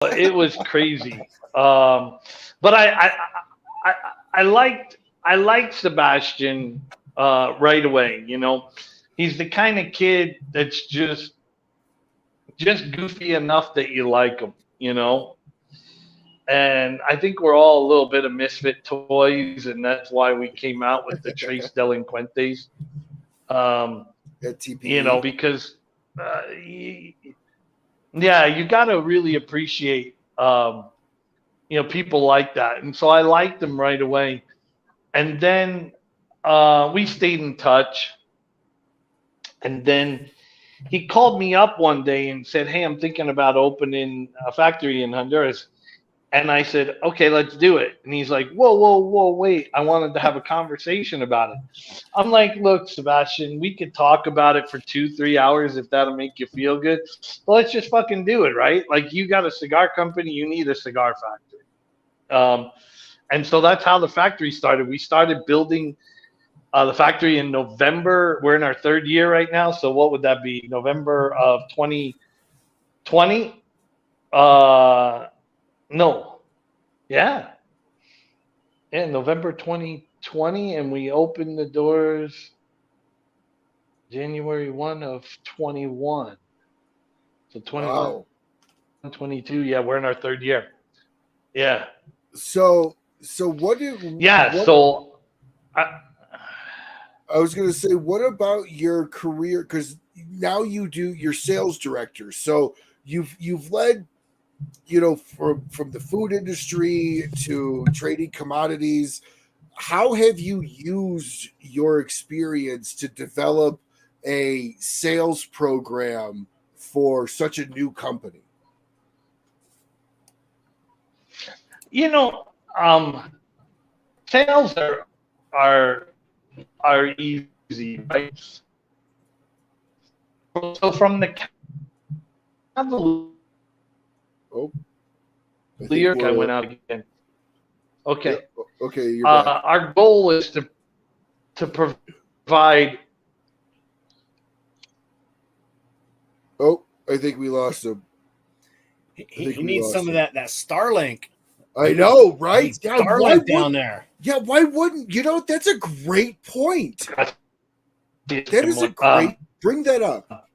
it was crazy. But I I liked Sebastian right away. He's the kind of kid that's just goofy enough that you like him. And I think we're all a little bit of misfit toys, and that's why we came out with the Trace Delinquentes. Um, at TPE. because yeah, you got to really appreciate people like that, and so I liked them right away. And then we stayed in touch, and then he called me up one day and said, "Hey, I'm thinking about opening a factory in Honduras." And I said, "Okay, let's do it." And he's like, "Whoa, whoa, whoa, wait. I wanted to have a conversation about it." I'm like, "Look, Sebastian, we could talk about it for 2, 3 hours if that'll make you feel good. But let's just fucking do it, right? Like, you got a cigar company, you need a cigar factory." Um, and so that's how the factory started. We started building the factory in November. We're in our third year right now. So what would that be? November of 2020? No. Yeah. Yeah, November 2020. And we opened the doors January 1 of 21. So 21, Wow. 22. Yeah, we're in our third year. Yeah. So what do Yeah. what So I, I was going to say, what about your career? Because now you're sales director. So you've led, from the food industry to trading commodities. How have you used your experience to develop a sales program for such a new company? you know, um, sales are easy, right? So from the Cavalier, Oh, I I think went we're out again. yeah. Okay. Okay, you're back. Our goal is to provide. Oh, I think we lost him. I He think we needs lost some of him. that Starlink. I know, He right? needs Yeah, why Starlink would? down there Yeah, why wouldn't? That's a great point. That is a Um, great. Bring that up.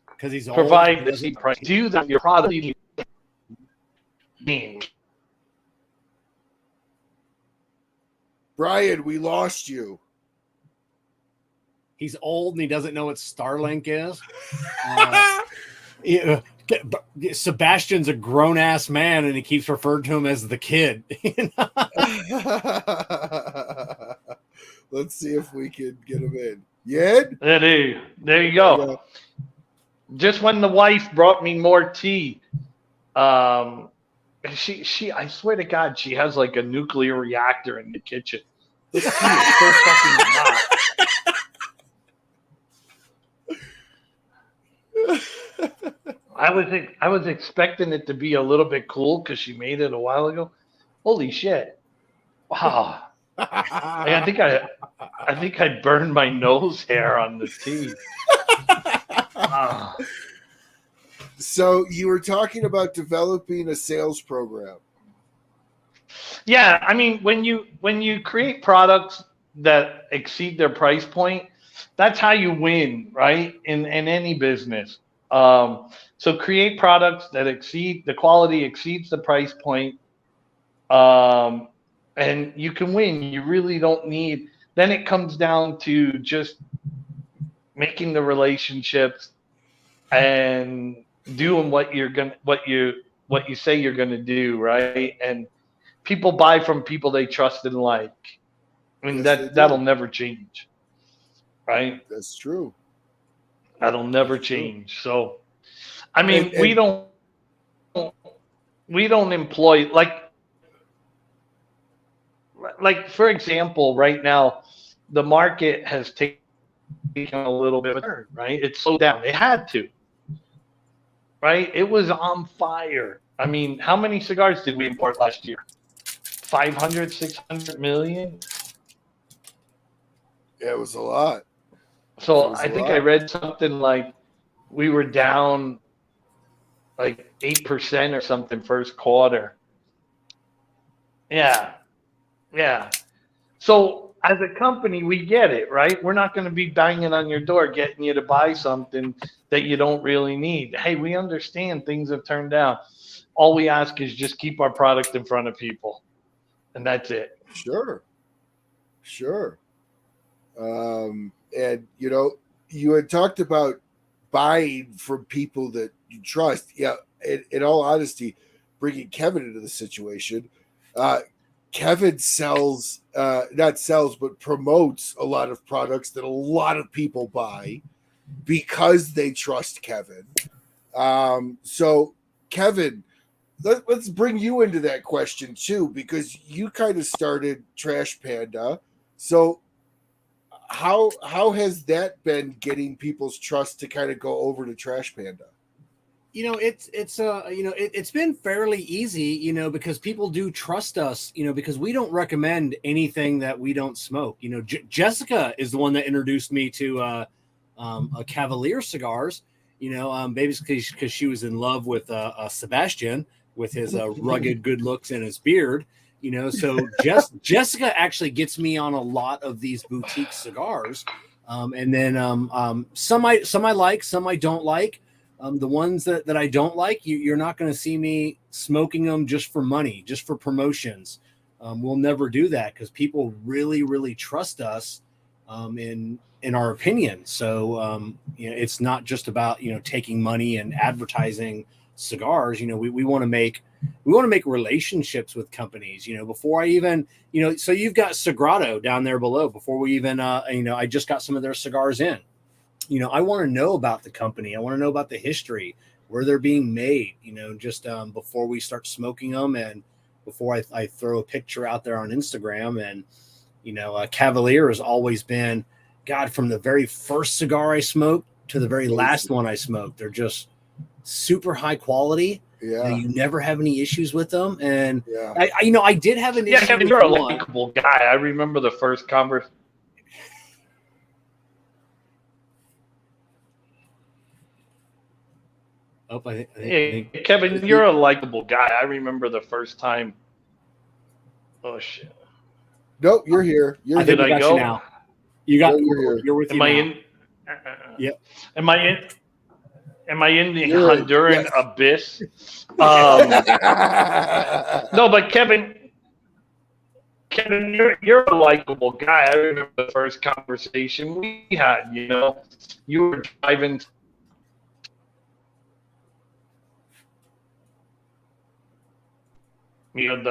because he's old. Provide the seat price. Do that your product mean. Brian, we lost you. He's old and he doesn't know what Starlink is. Yeah, Sebastian's a grown ass man and he keeps referring to him as the kid. Let's see if we can get him in. Yen? There you Yeah. go. Just when the wife brought me more tea, um, she I swear to God, she has like a nuclear reactor in the kitchen. This tea is so fucking hot. I was expecting it to be a little bit cool because she made it a while ago. Holy shit! Wow. I think I burned my nose hair on the tea. Ah. So you were talking about developing a sales program. Yeah, I mean, when you create products that exceed their price point, that's how you win, right? In any business. So create products that exceed the quality exceeds the price point, um, and you can win. You really don't need. Then it comes down to just making the relationships and doing what you say you're gonna do, right? And people buy from people they trust and like. I mean Yes, they that'll do. never change, right? That's true. That'll That's never true. change. So I mean, we And don't employ like for example, right now the market has taken a little bit of a turn, right? It slowed down. It had to, right? It was on fire. I mean, how many cigars did we import last year? 500, 600 million. yeah, it was a lot. It So was a I think I lot. read something like we were down like 8% or something first quarter. Yeah, yeah. So as a company, we get it, right? We're not going to be banging on your door getting you to buy something that you don't really need. Hey, we understand things have turned down. All we ask is just keep our product in front of people, and that's it. Sure. And you had talked about buying from people that you trust. Yeah. In all honesty, bringing Kevin into the situation, Kevin sells, not sells, but promotes a lot of products that a lot of people buy because they trust Kevin. So, Kevin, let's bring you into that question too, because you kind of started Trash Panda. So, how has that been getting people's trust to kind of go over to Trash Panda? It's been fairly easy, because people do trust us, because we don't recommend anything that we don't smoke. Jessica is the one that introduced me to a Cavalier cigars, basically because she was in love with Sebastian with his rugged good looks and his beard. So Jessica actually gets me on a lot of these boutique cigars. And then some I like, some I don't like. The ones that I don't like, you're not going to see me smoking them just for money, just for promotions. We'll never do that because people really, really trust us in our opinion. So it's not just about taking money and advertising cigars. We want to make relationships with companies. Before I even so you've got Sagrado down there below. Before we even I just got some of their cigars in. I want to know about the company. I want to know about the history, where they're being made, just before we start smoking them and before I throw a picture out there on Instagram. And, Cavalier has always been, God, from the very first cigar I smoked to the very last one I smoked, they're just super high quality. Yeah. You never have any issues with them. And yeah. I did have an issue. Kevin, you're a likable guy. I remember the first conversation. I think Kevin, you're a likable guy. I remember the first time. Oh shit! Nope, you're here. Did I go? You now. You got. You're with. Am I in? Yep. Am I in the Honduran abyss? No, but Kevin, you're a likable guy. I remember the first conversation we had. You were driving. We're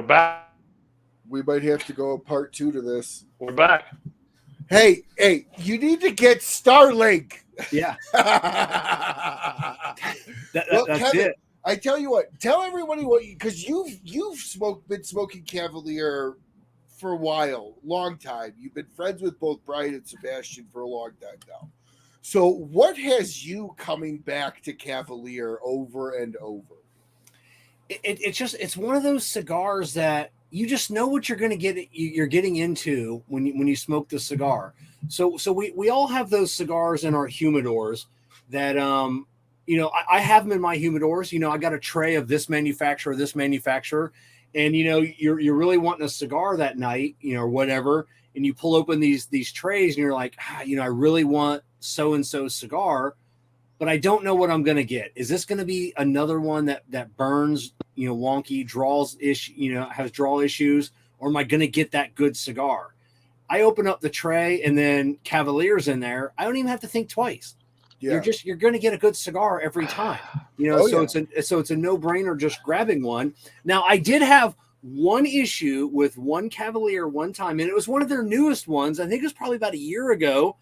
back. We might have to go a part 2 to this. We're back. Hey, you need to get Starlink. Yeah. That's Kevin, it. I tell you what, tell everybody what because you've been smoking Cavalier for a while, long time. You've been friends with both Brian and Sebastian for a long time now. So what has you coming back to Cavalier over and over? It's one of those cigars that you just know what you're going to you're getting into when you smoke the cigar. So we all have those cigars in our humidors that I have them in my humidors. I got a tray of this manufacturer, and you're really wanting a cigar that night, or whatever, and you pull open these trays and you're like, I really want so and so cigar, but I don't know what I'm going to get. Is this going to be another one that burns, wonky, has draw issues, or am I going to get that good cigar? I open up the tray and then Cavalier's in there. I don't even have to think twice. Yeah. You're going to get a good cigar every time, it's a no-brainer just grabbing one. Now I did have one issue with one Cavalier one time, and it was one of their newest ones. I think it was probably about a year ago.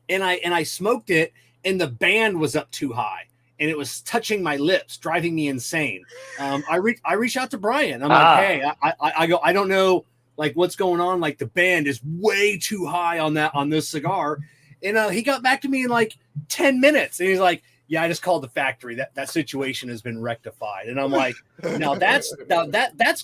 And I smoked it, and the band was up too high, and it was touching my lips, driving me insane. I reached out to Brian. I'm like, hey, I go, I don't know, like what's going on. Like the band is way too high on this cigar, and he got back to me in like 10 minutes, and he's like, yeah, I just called the factory. That situation has been rectified. And I'm like, now that's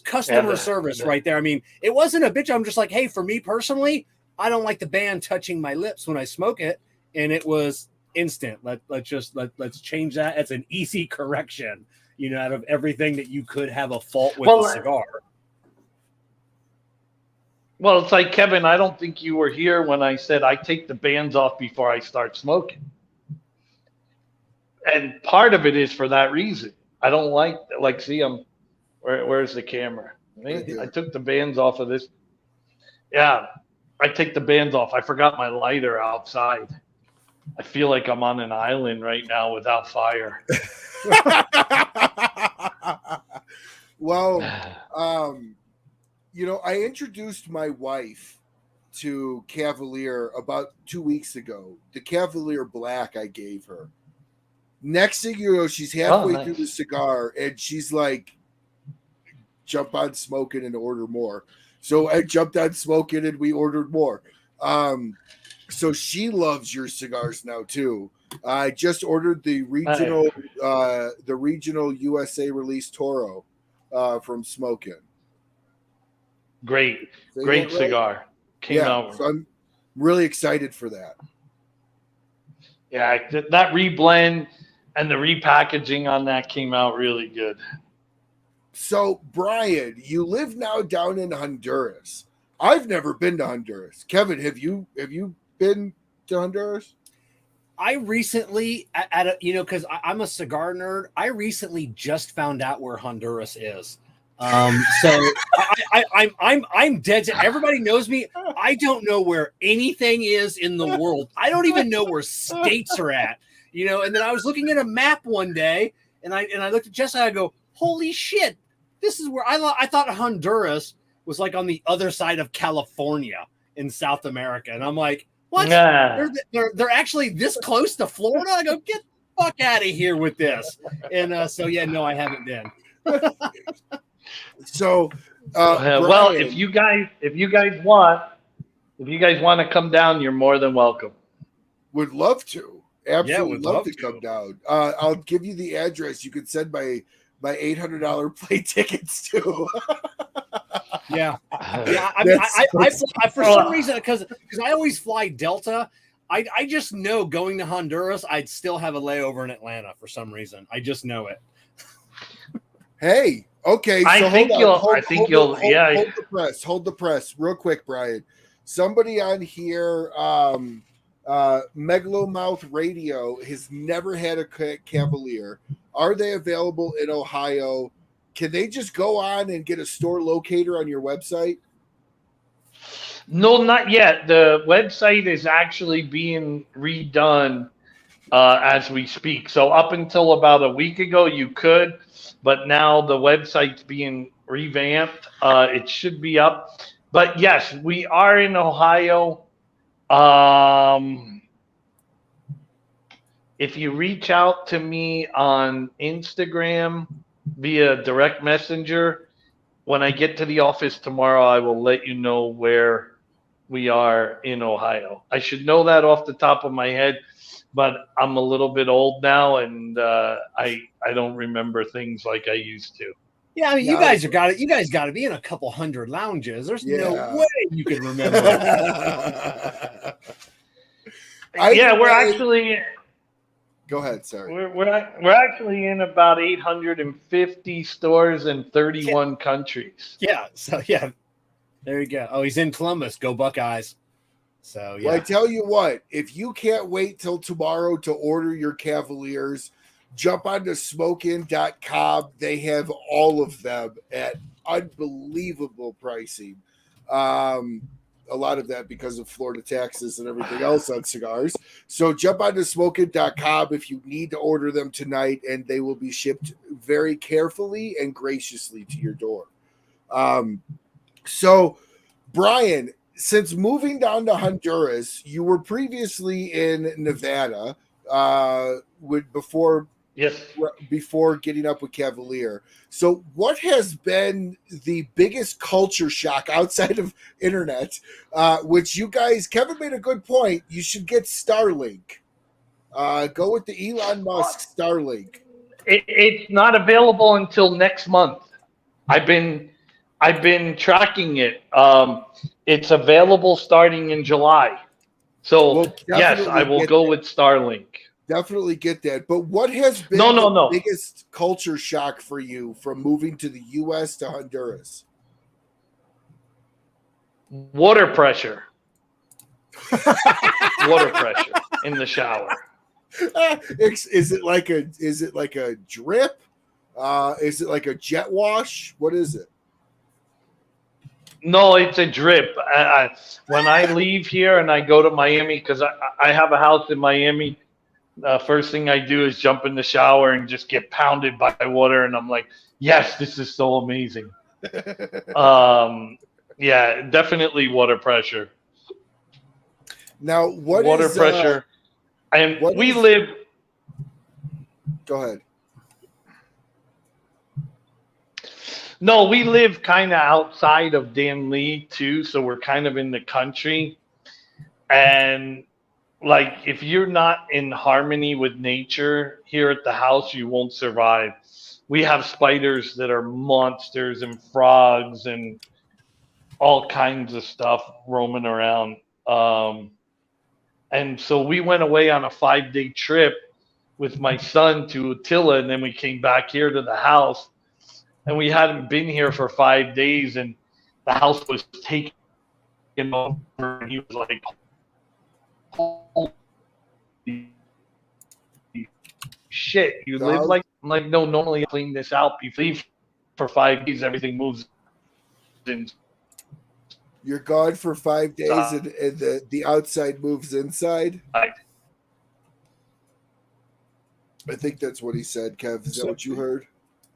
customer service right there. I mean, it wasn't a bitch. I'm just like, hey, for me personally, I don't like the band touching my lips when I smoke it. and it was instant. Let's change that. It's an easy correction, out of everything that you could have a fault with a cigar. Well, it's like, Kevin, I don't think you were here when I said I take the bands off before I start smoking. And part of it is for that reason. I don't like see, where's the camera? I took the bands off of this. Yeah, I take the bands off. I forgot my lighter outside. I feel like I'm on an island right now without fire. Well, I introduced my wife to Cavalier about 2 weeks ago. The Cavalier Black I gave her. Next thing you know, she's halfway through the cigar, and she's like, jump on smoking and order more. So I jumped on smoking, and we ordered more. So she loves your cigars now, too. I just ordered the regional USA release Toro from Smokin'. Great cigar. Came out. So I'm really excited for that. Yeah, that reblend and the repackaging on that came out really good. So, Brian, you live now down in Honduras. I've never been to Honduras. Kevin, have you been to Honduras? I recently, because I'm a cigar nerd, I recently just found out where Honduras is. So I'm dead to everybody knows me. I don't know where anything is in the world. I don't even know where states are at. And then I was looking at a map one day, and I looked at Jessica. I go, "Holy shit! This is where I thought Honduras was like on the other side of California in South America." And I'm like, "What? Nah. They're actually this close to Florida?" I go, "Get the fuck out of here with this!" And no, I haven't been. So, well, if you guys want to come down, you're more than welcome. Would love to. Absolutely love to come down. I'll give you the address. You can send my $800 plane tickets to. Yeah. I for some reason, because I always fly Delta, I just know going to Honduras, I'd still have a layover in Atlanta for some reason. I just know it. Hey, okay. So I think you'll. Hold the press real quick, Brian. Somebody on here, Megalomouth Radio has never had a Cavalier. Are they available in Ohio? Can they just go on and get a store locator on your website? No, not yet. The website is actually being redone as we speak. So up until about a week ago, you could, but now the website's being revamped. It should be up. But yes, we are in Ohio. If you reach out to me on Instagram via direct messenger, when I get to the office tomorrow, I will let you know where we are in Ohio. I should know that off the top of my head, but I'm a little bit old now, and I don't remember things like I used to. Yeah, I mean, you guys got it. You guys got to be in a couple hundred lounges. There's no way you can remember. We're actually. Go ahead, sorry. We're actually in about 850 stores in 31 countries. Yeah, so there you go. Oh, he's in Columbus. Go Buckeyes. So yeah. Well, I tell you what, if you can't wait till tomorrow to order your Cavaliers, jump onto smokin.com. They have all of them at unbelievable pricing. A lot of that because of Florida taxes and everything else on cigars. So jump onto smokin.com if you need to order them tonight, and they will be shipped very carefully and graciously to your door. So, Brian, since moving down to Honduras, you were previously in Nevada before getting up with Cavalier. So what has been the biggest culture shock outside of internet, which you guys, Kevin made a good point. You should get Starlink. Go with the Elon Musk Starlink. It's not available until next month. I've been tracking it. It's available starting in July. So Well, yes, I definitely will get go that. with Starlink. Definitely get that. But what has been No, no, the no. biggest culture shock for you from moving to the U.S. to Honduras? Water pressure. Water pressure in the shower. Is it like a drip? Is it like a jet wash? What is it? No, it's a drip. When I leave here and I go to Miami, because I have a house in Miami, first thing I do is jump in the shower and just get pounded by water, and I'm like, yes, this is so amazing. Yeah, definitely water pressure. Now, Water pressure, and what we is? live. Go ahead. No, we live kind of outside of Dan Lee too, so we're kind of in the country, and like if you're not in harmony with nature here at the house, you won't survive. We have spiders that are monsters and frogs and all kinds of stuff roaming around. And so we went away on a 5 day trip with my son to Attila, and then we came back here to the house, and we hadn't been here for 5 days, and the house was taken over. And he was like, "Holy shit, you live Dog, like?" I'm like, "No, normally I clean this out. You leave for 5 days, everything moves inside." you're gone for 5 days, and the outside moves inside. I think that's what he said, Kev. Is that what you heard?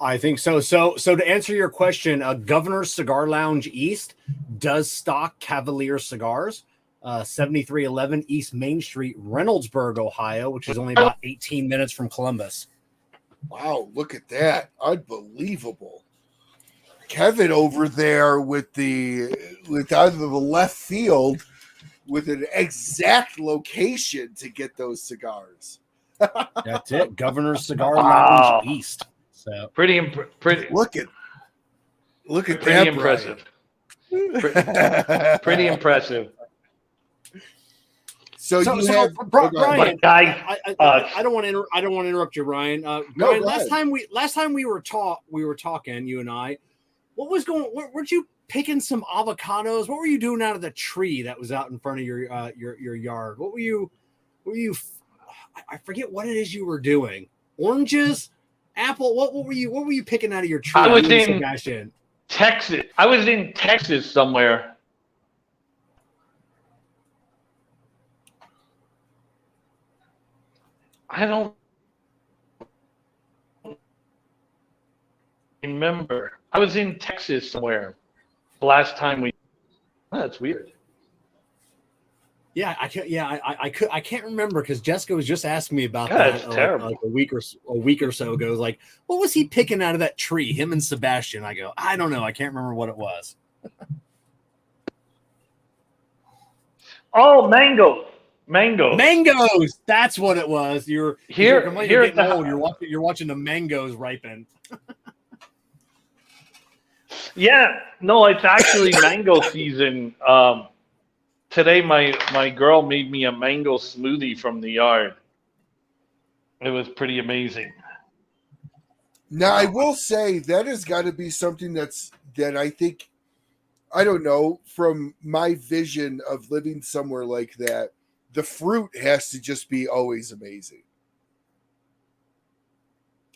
I think so. So to answer your question, Governor's Cigar Lounge East does stock Cavalier cigars. 7311 East Main Street, Reynoldsburg, Ohio, which is only about 18 minutes from Columbus. Wow, look at that. Unbelievable. Kevin over there with out of the left field with an exact location to get those cigars. That's it. Governor's Cigar Wow. Lounge East. So Pretty Look at pretty that, impressive. Pretty impressive. So Brian, guys, I don't want to interrupt you, Ryan. Brian, go last ahead. time we were talking, you and I. What was going? Weren't you picking some avocados? What were you doing out of the tree that was out in front of your yard? What were you? I forget what it is you were doing. Oranges, apple. What were you picking out of your tree? I was in Sebastian? Texas. I was in Texas somewhere. I don't remember. I was in Texas somewhere the last time we. Oh, that's weird. Yeah, I can't. Yeah, I can't remember because Jessica was just asking me about Yeah, that it's terrible. like a week or so ago. Like, what was he picking out of that tree? Him and Sebastian. I go, I don't know. I can't remember what it was. Oh, mangoes. Mangoes. That's what it was. You're Here getting old. You're watching the mangoes ripen. Yeah, no, it's actually mango season. Today, my girl made me a mango smoothie from the yard. It was pretty amazing. Now I will say that has got to be something that I think, I don't know, from my vision of living somewhere like that, the fruit has to just be always amazing.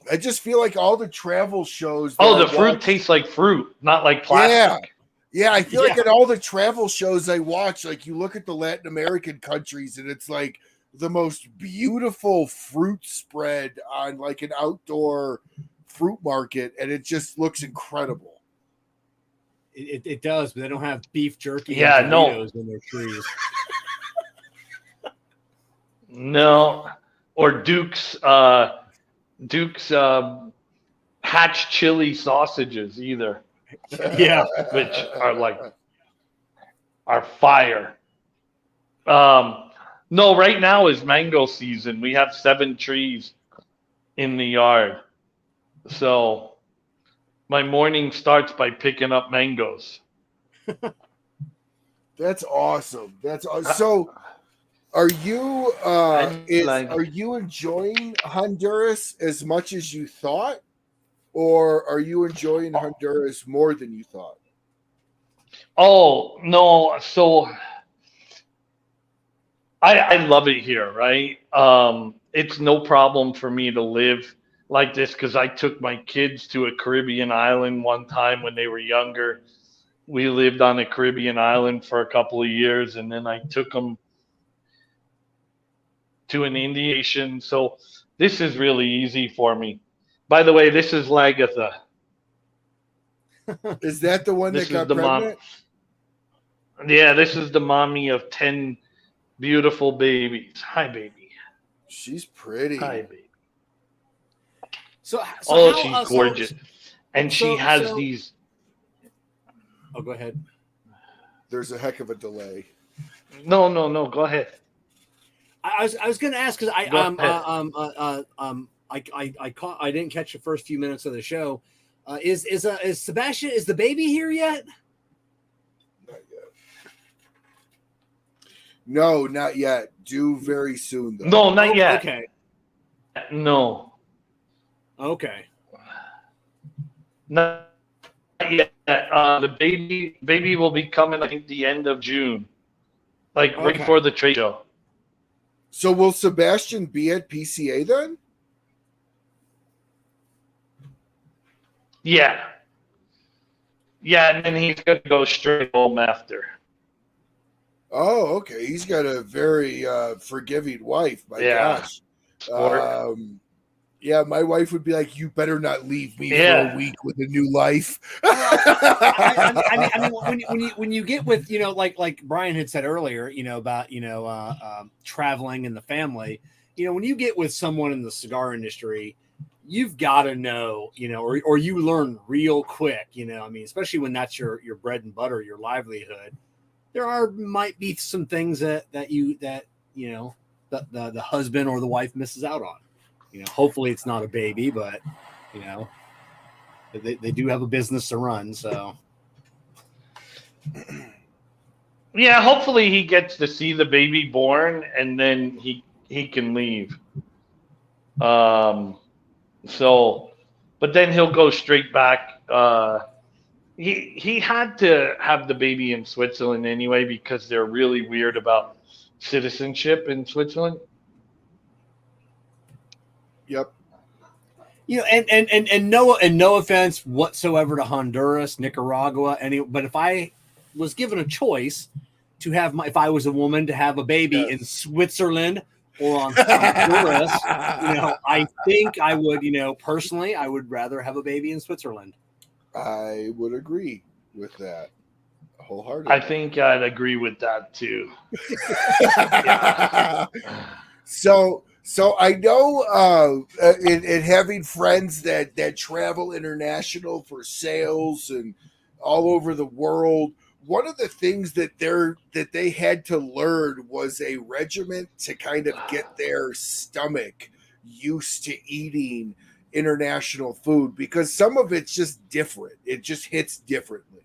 I just feel like all the travel shows. Oh, the fruit tastes like fruit, not like plastic. Yeah, I feel like in all the travel shows I watch, like you look at the Latin American countries and it's like the most beautiful fruit spread on like an outdoor fruit market, and it just looks incredible. It does, but they don't have beef jerky Yeah, and no. Doritos in their trees. No, or Duke's hatch chili sausages either. Yeah, which are fire. No, right now is mango season. We have 7 trees in the yard, so my morning starts by picking up mangoes. That's awesome. That's awesome. So, Are you like are you enjoying Honduras as much as you thought, or are you enjoying Honduras more than you thought? oh no, so I love it here, right? It's no problem for me to live like this because I took my kids to a Caribbean island one time when they were younger. We lived on a Caribbean island for a couple of years, and then I took them to an Indian. So this is really easy for me. By the way, this is Lagatha. Is that the one that This is got the mom. pregnant? Yeah, this is the mommy of 10 beautiful babies. Hi, baby. She's Hi, pretty. baby. So Oh, how she's gorgeous. And she has so these. oh, go ahead. There's a heck of a delay. No, no, no. Go ahead. I was going to ask because Go ahead. I didn't catch the first few minutes of the show. Is Sebastian, is the baby here yet? Not yet. No, not yet. Due very soon though. No, not yet. Okay. No, Okay. not yet. The baby will be coming, I think, the end of June, like right Okay. before the trade show. So will Sebastian be at PCA then? Yeah. Yeah, and then he's going to go straight home after. Oh, okay. He's got a very forgiving wife. My Yeah. gosh. Sport. Yeah, my wife would be like, "You better not leave me for Yeah. a week with a new life." I mean, when you get with, you know, like Brian had said earlier, you know, about, you know, traveling and the family, you know, when you get with someone in the cigar industry, you've got to know, you know, or you learn real quick, you know, I mean, especially when that's your bread and butter, your livelihood. Might be some things that you know, the husband or the wife misses out on. You know, hopefully it's not a baby, but you know, they do have a business to run. So Yeah, hopefully he gets to see the baby born and then he can leave. So, but then he'll go straight back. He had to have the baby in Switzerland anyway because they're really weird about citizenship in Switzerland. Yep. you know, and no offense whatsoever to Honduras, Nicaragua, but if I was given a choice to have if I was a woman to have a baby in Switzerland or on Honduras, you know, I think I would, you know, personally, I would rather have a baby in Switzerland. I would agree with that wholeheartedly. I think I'd agree with that too. So I know in having friends that travel international for sales and all over the world, one of the things that they had to learn was a regiment to kind of get their stomach used to eating international food because some of it's just different. It just hits differently.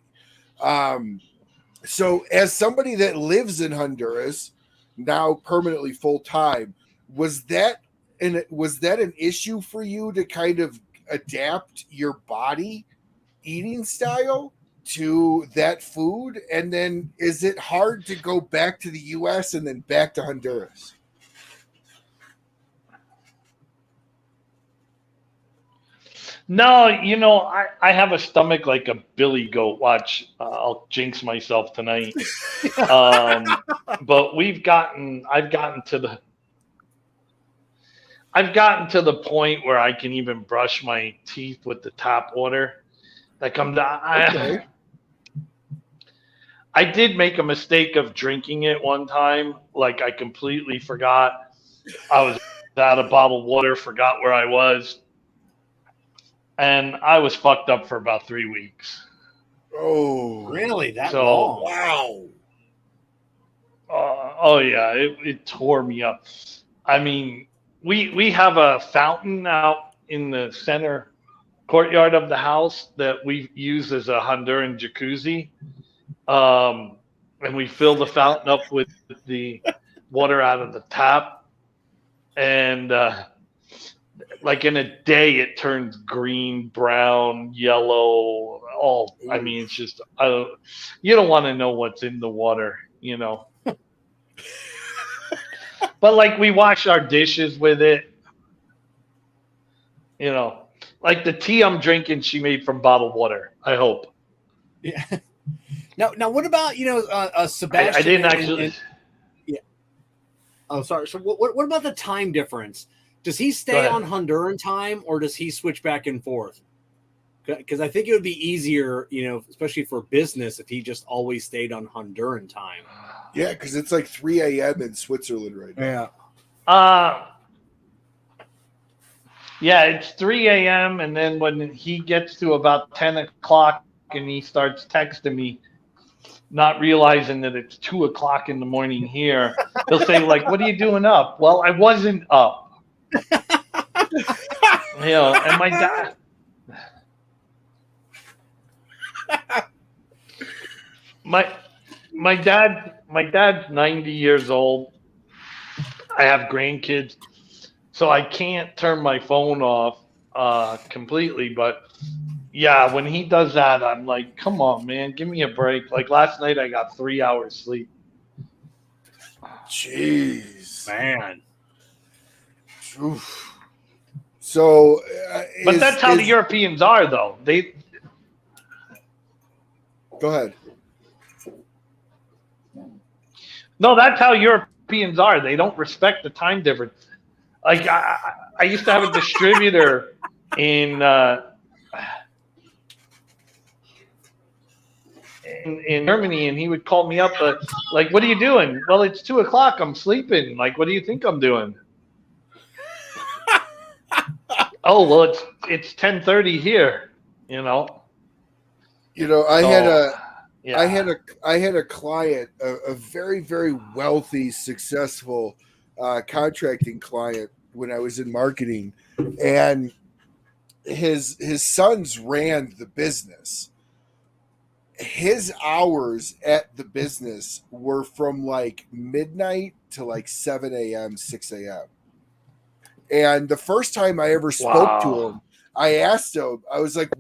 So as somebody that lives in Honduras now permanently full time, was that an issue for you to kind of adapt your body eating style to that food? And then is it hard to go back to the US and then back to Honduras? No, you know, I have a stomach like a billy goat. Watch, I'll jinx myself tonight. But I've gotten to the point where I can even brush my teeth with the tap water. Like Okay. I did make a mistake of drinking it one time. Like I completely forgot I was out of bottled water, forgot where I was, and I was fucked up for about 3 weeks. Oh, Really, that So, long? wow. Oh yeah, it tore me up. I mean, we have a fountain out in the center courtyard of the house that we use as a Honduran jacuzzi, and we fill the fountain up with the water out of the tap, and like in a day it turns green, brown, yellow. All I mean, it's just you don't want to know what's in the water, you know. But like we wash our dishes with it, you know. Like the tea I'm drinking, she made from bottled water. I hope. Yeah. Now, what about Sebastian? I didn't actually. Yeah. Oh, sorry. So, what about the time difference? Does he stay on Honduran time, or does he switch back and forth? Because I think it would be easier, especially for business, if he just always stayed on Honduran time. Yeah, because it's like 3 a.m. in Switzerland right now. Yeah. Yeah, it's 3 a.m. and then when he gets to about 10 o'clock and he starts texting me, not realizing that it's 2 o'clock in the morning here, he'll say, like, what are you doing up? Well, I wasn't up. And my dad. My dad's 90 years old. I have grandkids, so I can't turn my phone off completely. But yeah, when he does that, I'm like, come on, man, give me a break. Like last night, I got 3 hours sleep. Jeez, man. Oof. So, but that's how the Europeans are, though. They go ahead. No, that's how Europeans are. They don't respect the time difference. Like I used to have a distributor in Germany, and he would call me up, like, "What are you doing?" Well, it's 2 o'clock. I'm sleeping. Like, what do you think I'm doing? Oh, well, it's 10:30 here. I had a client, a very, very wealthy, successful contracting client when I was in marketing, and his sons ran the business. His hours at the business were from like midnight to like 7 a.m., 6 a.m. And the first time I ever spoke to him, I asked him, I was like,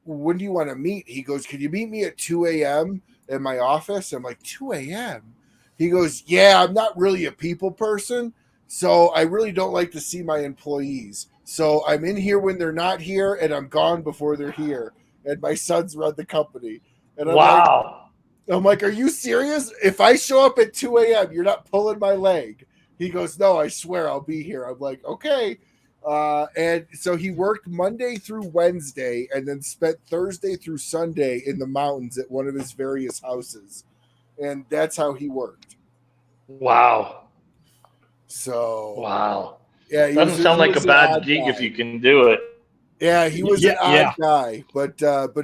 when do you want to meet? He goes, can you meet me at 2 a.m. in my office? I'm like, 2 a.m.? He goes, yeah, I'm not really a people person, so I really don't like to see my employees. So I'm in here when they're not here, and I'm gone before they're here. And my sons run the company. And I'm like, are you serious? If I show up at 2 a.m., you're not pulling my leg. He goes, no, I swear I'll be here. I'm like, okay. And so he worked Monday through Wednesday and then spent Thursday through Sunday in the mountains at one of his various houses. And that's how he worked. Wow. So. Wow. Yeah. Doesn't sound like a bad gig if you can do it. Yeah, he was an odd guy, but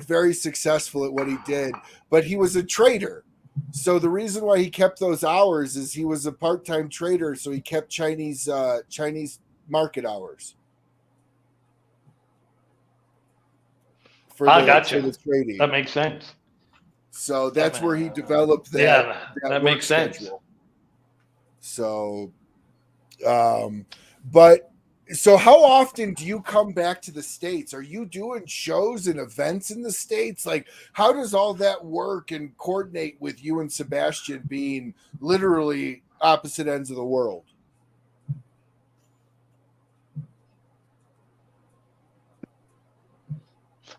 very successful at what he did. But he was a trader. So the reason why he kept those hours is he was a part-time trader, so he kept Chinese market hours. Gotcha. For the trading. That makes sense. So that's where he developed that. That makes sense. So, but. So how often do you come back to the States? Are you doing shows and events in the States? Like, how does all that work and coordinate with you and Sebastian being literally opposite ends of the world?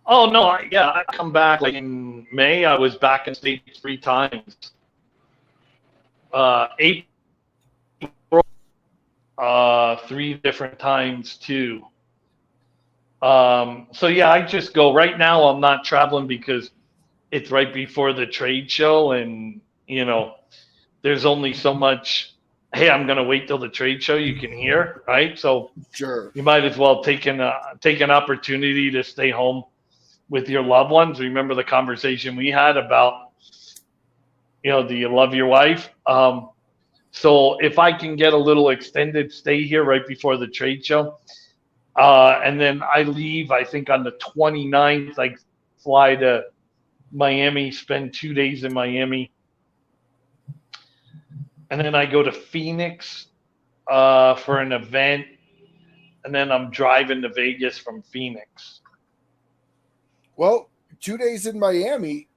Oh, no. I come back like in May. I was back in the States 3 times. April. 3 different times too. So yeah, I just go right now. I'm not traveling because it's right before the trade show, and there's only so much. Hey, I'm gonna wait till the trade show. You can hear, right? So sure, you might as well take an opportunity to stay home with your loved ones. Remember the conversation we had about, do you love your wife? So if I can get a little extended stay here right before the trade show, and then I leave, I think on the 29th, I fly to Miami, spend 2 days in Miami. and then I go to Phoenix for an event, and then I'm driving to Vegas from Phoenix. Well, 2 days in Miami.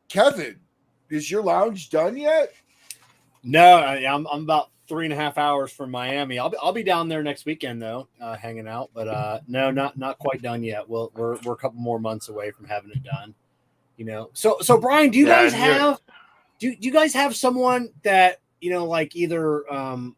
Kevin, is your lounge done yet? No, I'm about 3.5 hours from Miami. I'll be down there next weekend though, hanging out. But no, not quite done yet. We're a couple more months away from having it done. So Brian, do you guys have do you guys have someone that like either I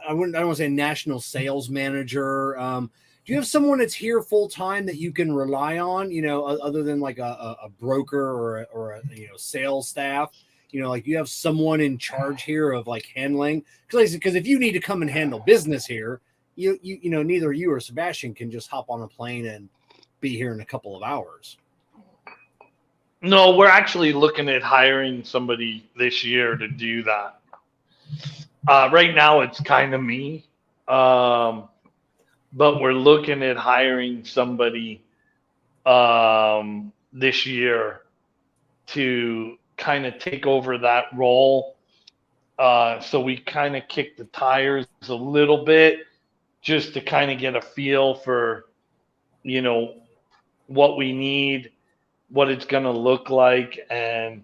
don't want to say national sales manager. Do you have someone that's here full time that you can rely on? Other than like a broker or a sales staff. Like you have someone in charge here of like handling because if you need to come and handle business here, neither you or Sebastian can just hop on a plane and be here in a couple of hours. No, we're actually looking at hiring somebody this year to do that. Right now, it's kind of me, but we're looking at hiring somebody this year to kind of take over that role. So we kind of kick the tires a little bit just to kind of get a feel for, what we need, what it's going to look like. And,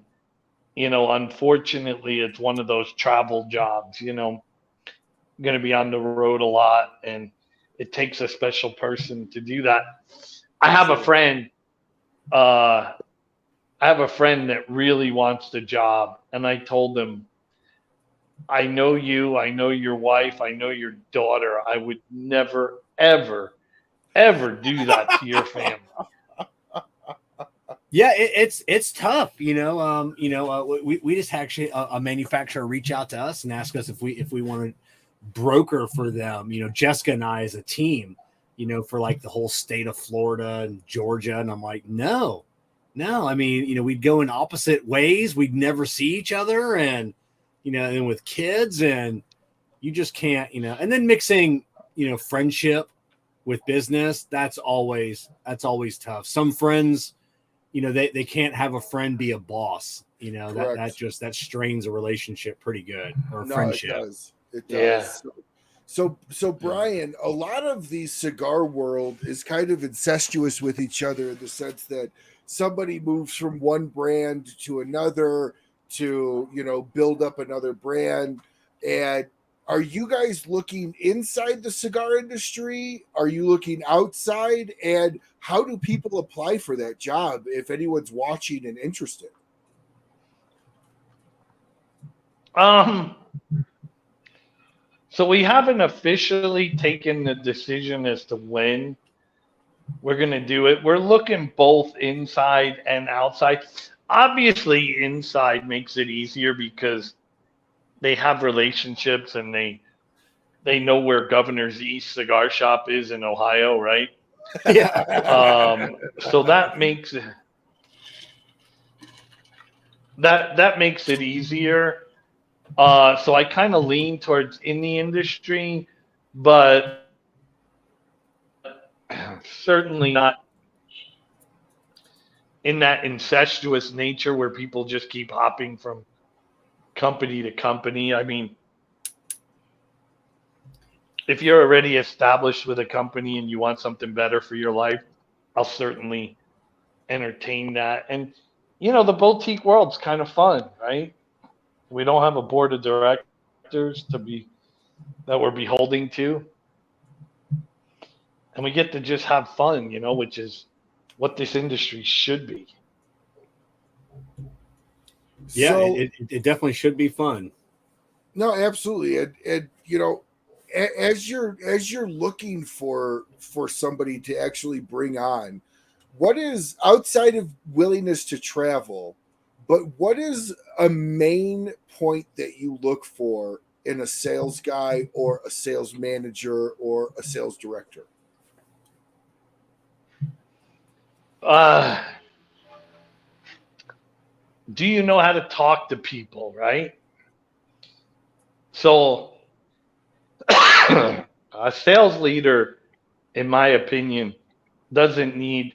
unfortunately, it's one of those travel jobs, going to be on the road a lot, and it takes a special person to do that. I have a friend, that really wants the job, and I told him, I know you, I know your wife, I know your daughter. I would never, ever, ever do that to your family. Yeah, it's tough, we just actually a manufacturer reach out to us and ask us if we want to broker for them. Jessica and I as a team, for like the whole state of Florida and Georgia, and I'm like, no. I mean, we'd go in opposite ways. We'd never see each other, and and with kids, and you just can't, And then mixing, friendship with business, that's always tough. Some friends, they can't have a friend be a boss. That strains a relationship pretty good, or friendship. It does. Yeah. So Brian, a lot of the cigar world is kind of incestuous with each other in the sense that somebody moves from one brand to another to, build up another brand. And are you guys looking inside the cigar industry? Are you looking outside? And how do people apply for that job if anyone's watching and interested? So we haven't officially taken the decision as to when we're going to do it. We're looking both inside and outside. Obviously, inside makes it easier because they have relationships and they know where Governor's East Cigar Shop is in Ohio, right? Yeah. So that makes it easier. So I kind of lean towards in the industry, but certainly not in that incestuous nature where people just keep hopping from company to company. I mean, if you're already established with a company and you want something better for your life, I'll certainly entertain that. And, the boutique world's kind of fun, right? We don't have a board of directors that we're beholding to. And we get to just have fun, which is what this industry should be. Yeah, so, it definitely should be fun. No, absolutely. And as you're looking for somebody to actually bring on, what is outside of willingness to travel, but what is a main point that you look for in a sales guy or a sales manager or a sales director? Do you know how to talk to people, right? So a sales leader, in my opinion, doesn't need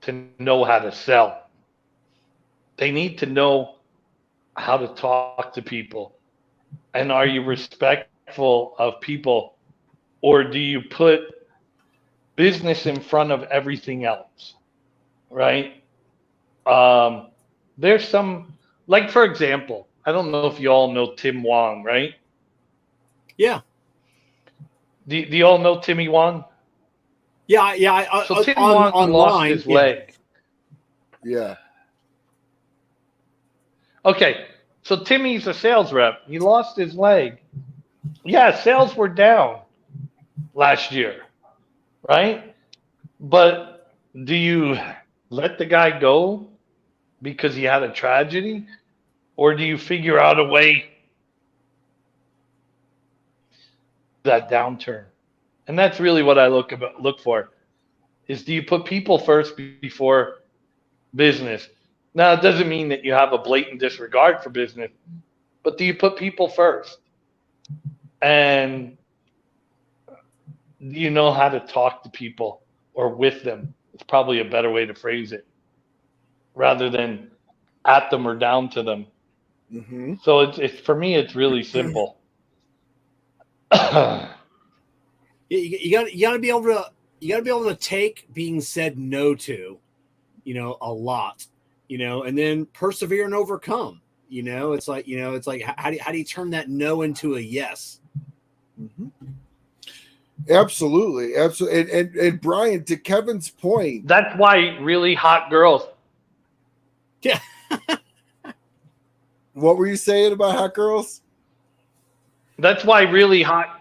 to know how to sell. They need to know how to talk to people, and are you respectful of people, or do you put business in front of everything else, right? Um, there's some, like for example, I don't know if you all know Tim Wong, right? Yeah. Do you all know Timmy Wong? Yeah. Yeah. So Tim On Wong lost online. his Yeah. leg. Yeah. Okay, so Timmy's a sales rep. He lost his leg. Yeah, sales were down last year, right? But do you let the guy go because he had a tragedy? Or do you figure out a way that downturn? And that's really what I look for is do you put people first before business? Now it doesn't mean that you have a blatant disregard for business, but do you put people first? And do you know how to talk to people or with them? It's probably a better way to phrase it rather than at them or down to them. Mm-hmm. So it's for me it's really simple. You got to be able to take being said no to, a lot, and then persevere and overcome. It's like how do you turn that no into a yes? Mm-hmm. Absolutely. And Brian, to Kevin's point, That's why really hot girls. Yeah. What were you saying about hot girls? That's why really hot.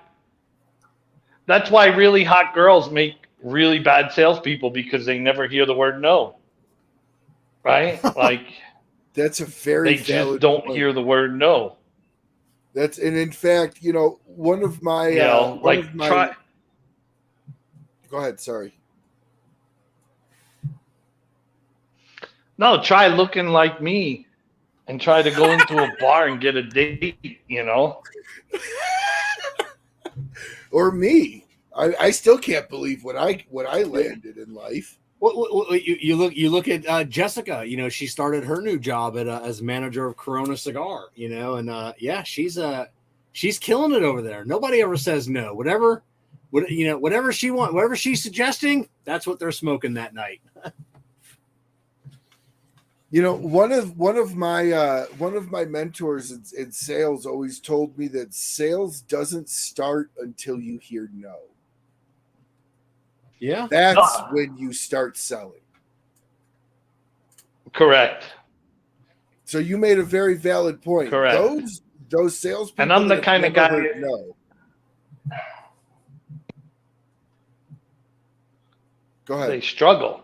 That's why really hot girls make really bad salespeople because they never hear the word no. Right? Like That's a very they just valid don't point. hear the word no. And in fact, one of my Try. Go ahead, sorry. No, try looking like me and try to go into a bar and get a date. Or me. I still can't believe what I landed in life. Well, you look at Jessica. She started her new job as manager of Corona Cigar. And yeah, she's killing it over there. Nobody ever says no. Whatever she wants, whatever she's suggesting, that's what they're smoking that night. One of my mentors in sales always told me that sales doesn't start until you hear no. Yeah, that's when you start selling. Correct. So you made a very valid point. Correct. Those salespeople, and I'm the kind of guy. No. Go ahead. They struggle.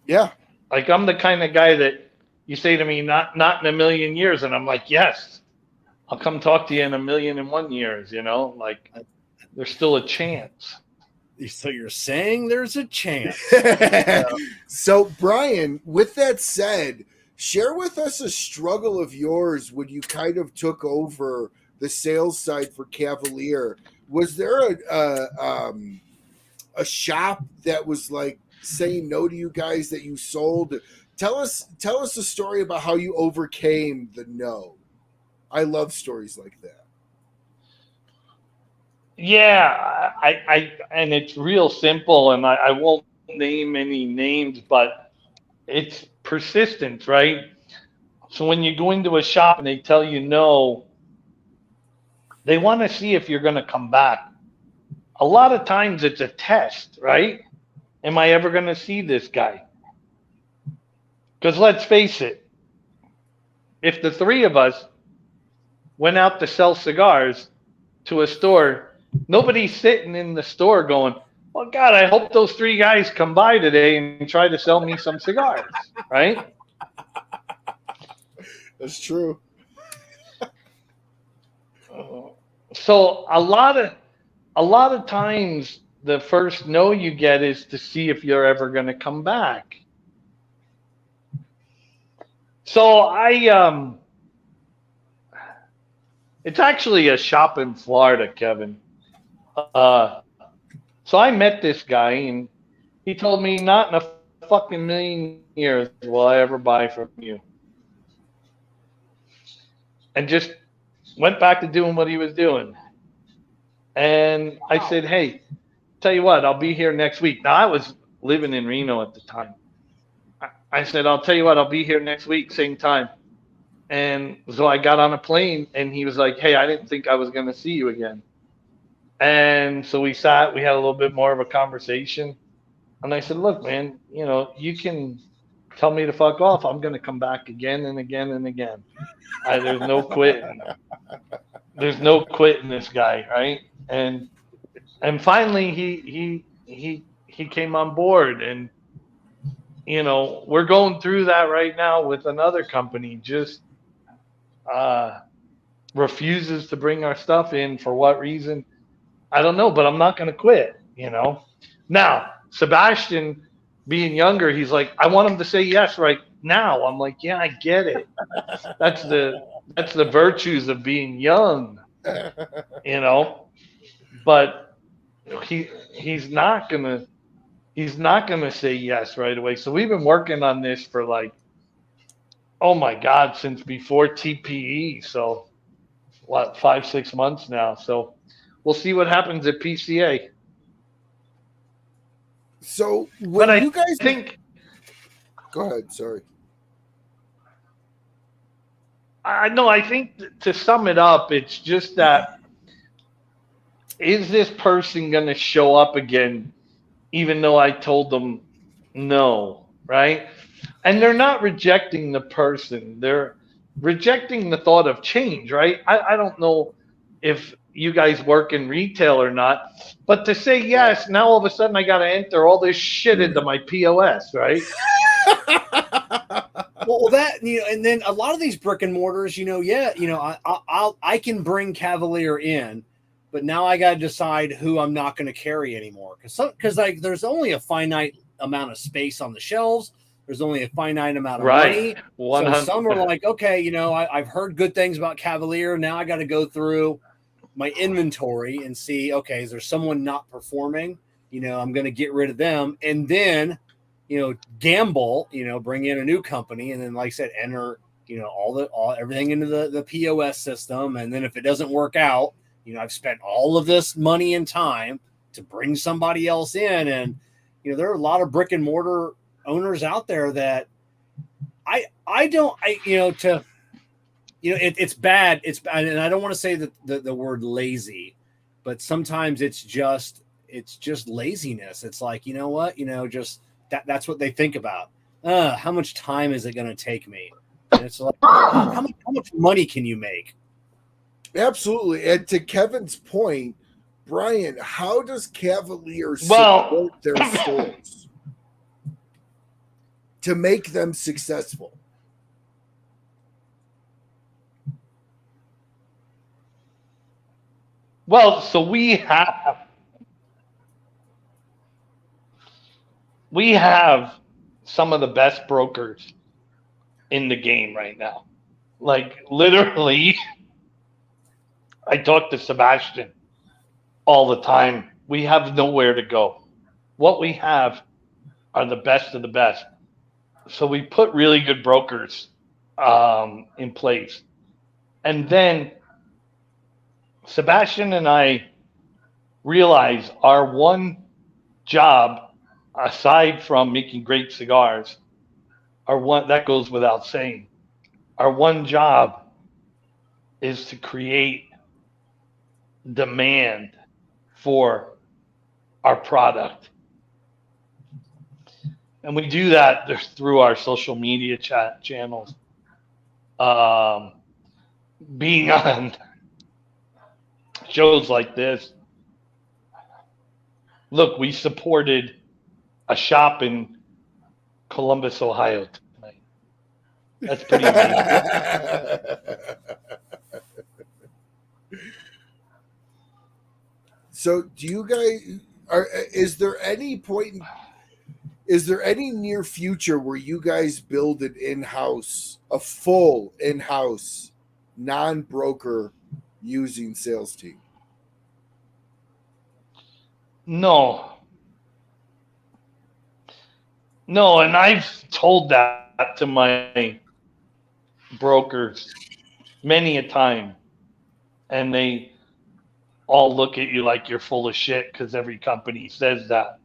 Yeah. Like I'm the kind of guy that you say to me, not in a million years, and I'm like, yes, I'll come talk to you in 1,000,001 years. Like there's still a chance. So you're saying there's a chance. So Brian, with that said, share with us a struggle of yours when you kind of took over the sales side for Cavalier. Was there a shop that was like saying no to you guys that you sold? Tell us a story about how you overcame the no. I love stories like that. Yeah, I and it's real simple, and I won't name any names, but it's persistence, right? So when you go into a shop and they tell you no, they want to see if you're going to come back. A lot of times it's a test, right? Am I ever going to see this guy? Because let's face it, if the three of us went out to sell cigars to a store, nobody's sitting in the store going, well, God, I hope those three guys come by today and try to sell me some cigars, right? That's true. So a lot of times the first no you get is to see if you're ever going to come back. So it's actually a shop in Florida, Kevin. So I met this guy, and he told me, not in a fucking million years will I ever buy from you. and just went back to doing what he was doing. And I Wow. said, hey, tell you what, I'll be here next week. Now, I was living in Reno at the time. I said, I'll tell you what, I'll be here next week, same time. And so I got on a plane, and he was like, hey, I didn't think I was going to see you again. And so we sat, we had a little bit more of a conversation. And I said, look, man, you can tell me to fuck off. I'm going to come back again and again and again. There's no quitting. There's no quitting this guy, right? And finally he came on board, and we're going through that right now with another company. Just refuses to bring our stuff in. For what reason? I don't know, but I'm not going to quit. Now, Sebastian, being younger, he's like, I want him to say yes right now. I'm like, yeah, I get it. That's the virtues of being young, But he's not gonna say yes right away. So we've been working on this for like, oh my God, since before TPE. So what, 5-6 months now. So we'll see what happens at PCA. So But when I you guys think go ahead, sorry. I think to sum it up, it's just that, is this person going to show up again, even though I told them no, right? And they're not rejecting the person. They're rejecting the thought of change, right? I don't know if you guys work in retail or not, but to say yes, now all of a sudden I got to enter all this shit into my POS, right? Well, that and then a lot of these brick and mortars, I can bring Cavalier in, but now I got to decide who I'm not going to carry anymore because like there's only a finite amount of space on the shelves. There's only a finite amount of money. 100. So some are like, okay, I've heard good things about Cavalier. Now I got to go through my inventory and see, okay, is there someone not performing? I'm going to get rid of them, and then gamble, bring in a new company, and then, like I said, enter, everything into the POS system. And then if it doesn't work out, I've spent all of this money and time to bring somebody else in. And, there are a lot of brick and mortar owners out there that it's bad. It's bad. And I don't want to say that the word lazy, but sometimes it's just laziness. It's like, you know what, just, that's what they think about. How much time is it going to take me? And it's like, how much money can you make? Absolutely. And to Kevin's point, Brian, how does Cavalier support their stores to make them successful? Well, so we have some of the best brokers in the game right now. Like, literally, I talk to Sebastian all the time. We have nowhere to go. What we have are the best of the best. So we put really good brokers in place. And then Sebastian and I realize our one job, aside from making great cigars, that goes without saying. Our one job is to create demand for our product. And we do that through our social media channels. Being on shows like this. Look, we supported a shop in Columbus, Ohio tonight. That's pretty amazing. So do you guys is there any near future where you guys build a full in-house non-broker using sales team? No, and I've told that to my brokers many a time, and they all look at you like you're full of shit because every company says that.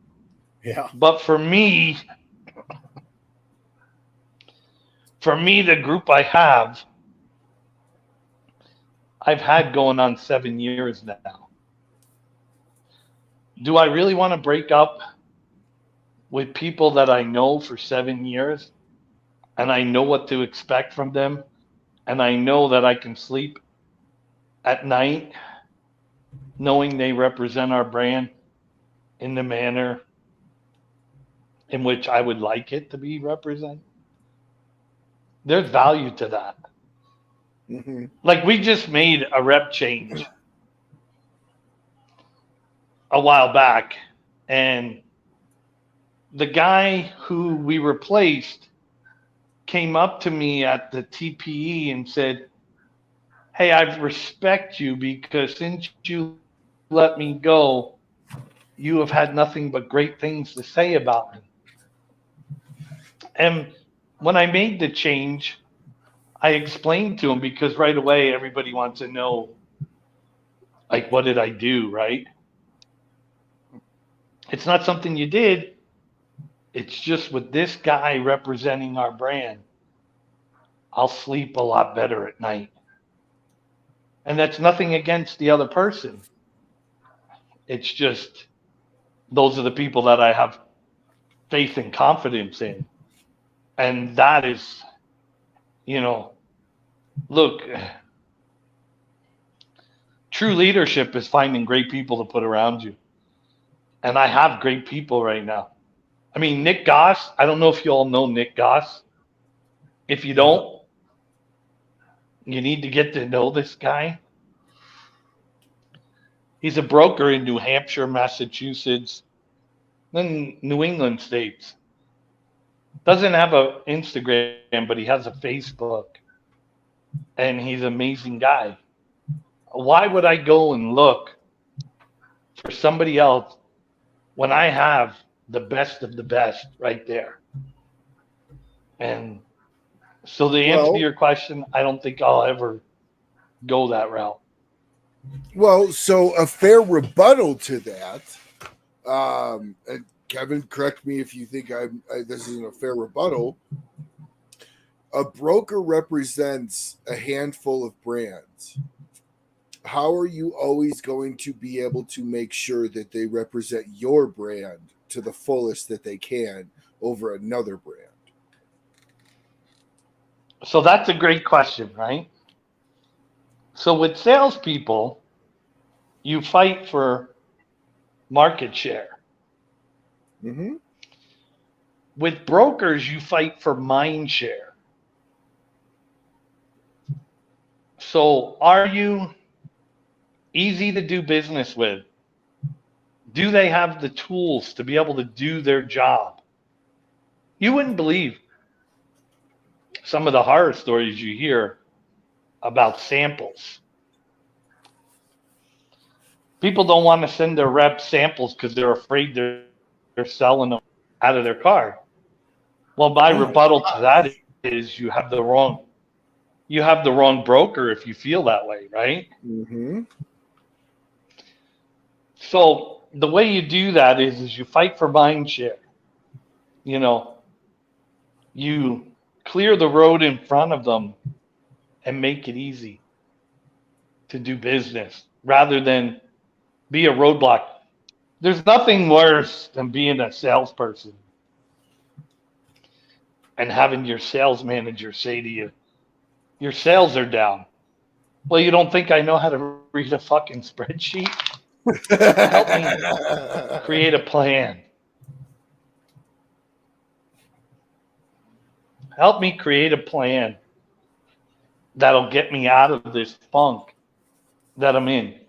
Yeah. But for me, the group I've had going on 7 years now. Do I really want to break up with people that I know for 7 years and I know what to expect from them and I know that I can sleep at night knowing they represent our brand in the manner in which I would like it to be represented? There's value to that. Mm-hmm. Like we just made a rep change a while back, and the guy who we replaced came up to me at the TPE and said, "Hey, I respect you because since you let me go, you have had nothing but great things to say about me." And when I made the change, I explained to him because right away everybody wants to know, like, what did I do, right? It's not something you did. It's just with this guy representing our brand, I'll sleep a lot better at night. And that's nothing against the other person. It's just those are the people that I have faith and confidence in. And that is, you know, look, true leadership is finding great people to put around you. And I have great people right now. I mean, Nick Goss, I don't know if you all know Nick Goss. If you don't, you need to get to know this guy. He's a broker in New Hampshire, Massachusetts, then New England states. Doesn't have an Instagram, but he has a Facebook. And he's an amazing guy. Why would I go and look for somebody else when I have the best of the best right there? And so the answer to your question, I don't think I'll ever go that route. Well, so a fair rebuttal to that, and Kevin, correct me if you think this isn't a fair rebuttal. A broker represents a handful of brands. How are you always going to be able to make sure that they represent your brand to the fullest that they can over another brand? So that's a great question, right? So with salespeople, you fight for market share. Mm-hmm. With brokers, you fight for mind share. So are you easy to do business with? Do they have the tools to be able to do their job? You wouldn't believe some of the horror stories you hear about samples. People don't want to send their reps samples because they're afraid they're selling them out of their car. Well, my rebuttal to that is you have the wrong broker if you feel that way, right? Mm-hmm. So the way you do that is you fight for mind share. You know, you clear the road in front of them and make it easy to do business rather than be a roadblock. There's nothing worse than being a salesperson and having your sales manager say to you, your sales are down. Well, you don't think I know how to read a fucking spreadsheet? Help me create a plan. Help me create a plan that'll get me out of this funk that I'm in.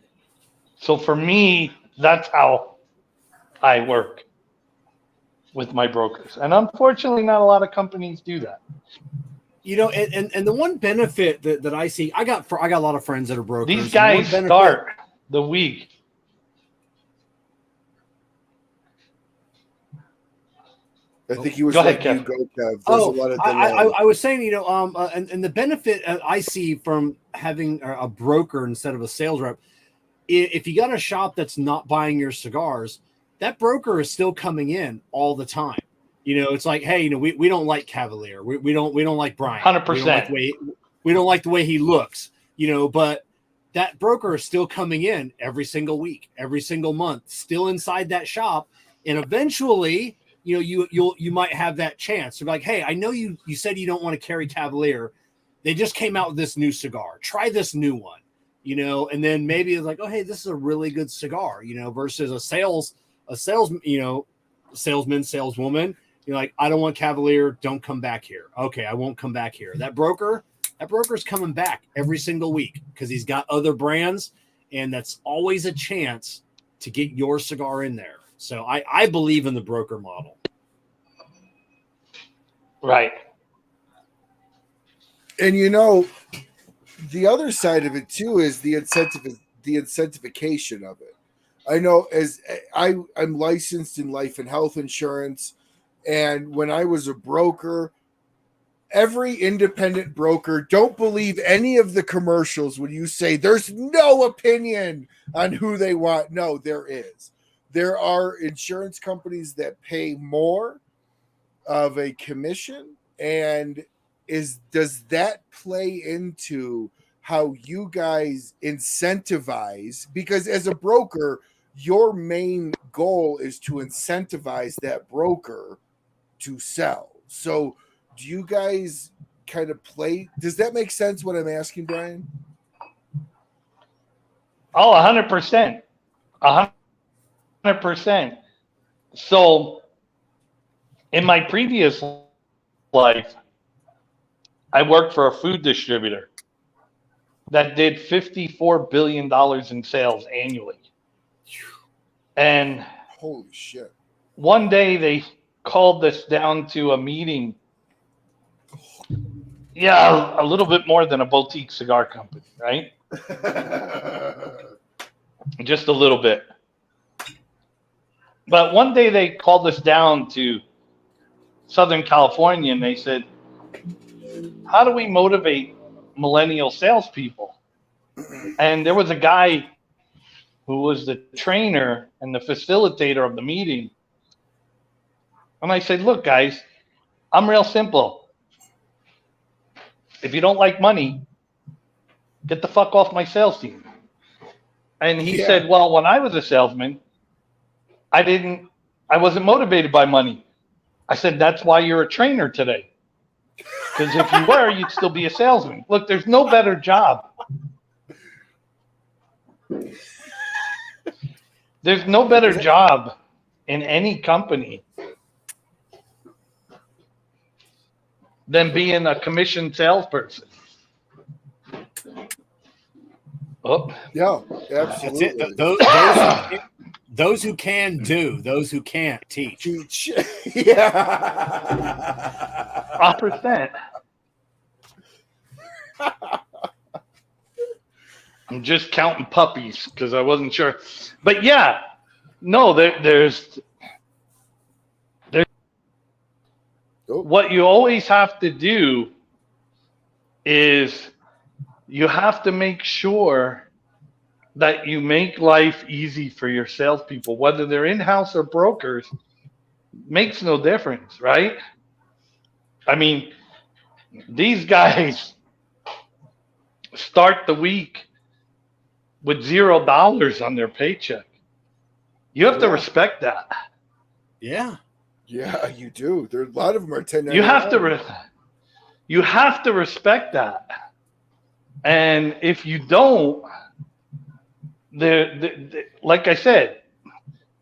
So for me, that's how I work with my brokers. And unfortunately, not a lot of companies do that. You know, and the one benefit that I see, I got a lot of friends that are brokers. These guys start the week. I think he was Go ahead, letting you Kev. go, Kev. There's Oh, a lot of I was saying, and the benefit I see from having a broker instead of a sales rep, if you got a shop that's not buying your cigars, that broker is still coming in all the time. It's like, hey, we don't like Cavalier. We don't like Brian. 100%. We don't like the way he looks, but that broker is still coming in every single week, every single month, still inside that shop. And eventually, you might have that chance to be like, hey, I know you said you don't want to carry Cavalier. They just came out with this new cigar. Try this new one, and then maybe it's like, oh, hey, this is a really good cigar, versus a salesman, saleswoman. You're like, I don't want Cavalier. Don't come back here. Okay, I won't come back here. That broker's coming back every single week because he's got other brands, and that's always a chance to get your cigar in there. So I believe in the broker model. Right. And the other side of it too is the incentivification of it. I know as I'm licensed in life and health insurance, and when I was a broker, every independent broker, don't believe any of the commercials when you say there's no opinion on who they want. No, there is. There are insurance companies that pay more of a commission, and does that play into how you guys incentivize? Because as a broker, your main goal is to incentivize that broker to sell. So do you guys kind of play? Does that make sense what I'm asking, Brian? Oh, 100%. 100%. So in my previous life, I worked for a food distributor that did $54 billion in sales annually. And holy shit. One day they called us down to a meeting. Yeah, a little bit more than a boutique cigar company, right? Just a little bit. But one day they called us down to Southern California and they said, how do we motivate millennial salespeople? And there was a guy who was the trainer and the facilitator of the meeting. And I said, look, guys, I'm real simple. If you don't like money, get the fuck off my sales team. And he said, well, when I was a salesman, I wasn't motivated by money. I said, that's why you're a trainer today. Because if you were, you'd still be a salesman. Look, there's no better job. There's no better job in any company than being a commissioned salesperson. Oh, yeah, absolutely. Those who can do, those who can't teach. Yeah. 100%. I'm just counting puppies because I wasn't sure. But yeah, no, there's what you always have to do is you have to make sure that you make life easy for your salespeople, whether they're in-house or brokers, makes no difference, right? I mean, these guys start the week with $0 on their paycheck. You have to respect that. Yeah. Yeah, you do. There, a lot of them are 1099. You have to respect that. And if you don't, like I said,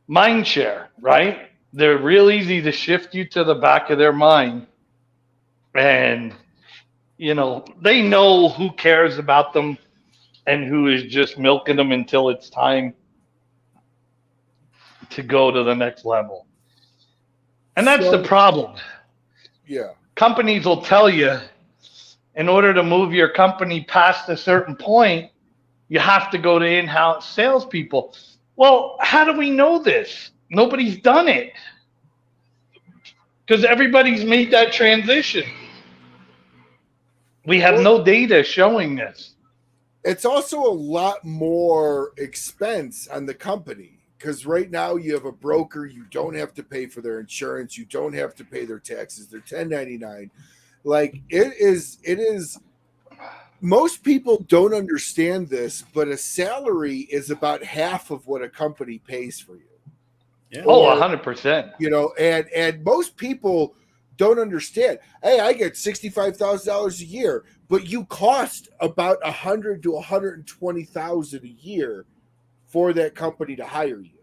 mind share, right? They're real easy to shift you to the back of their mind. And, they know who cares about them and who is just milking them until it's time to go to the next level. And that's the problem. Yeah. Companies will tell you, in order to move your company past a certain point, you have to go to in-house salespeople. Well, how do we know this? Nobody's done it. because everybody's made that transition. We have no data showing this. It's also a lot more expense on the company because right now you have a broker. You don't have to pay for their insurance. You don't have to pay their taxes. They're 1099. Like it is. Most people don't understand this, but a salary is about half of what a company pays for you. Yeah. Oh, 100%. You know, and most people don't understand. Hey, I get $65,000 a year, but you cost about $100,000 to $120,000 a year for that company to hire you.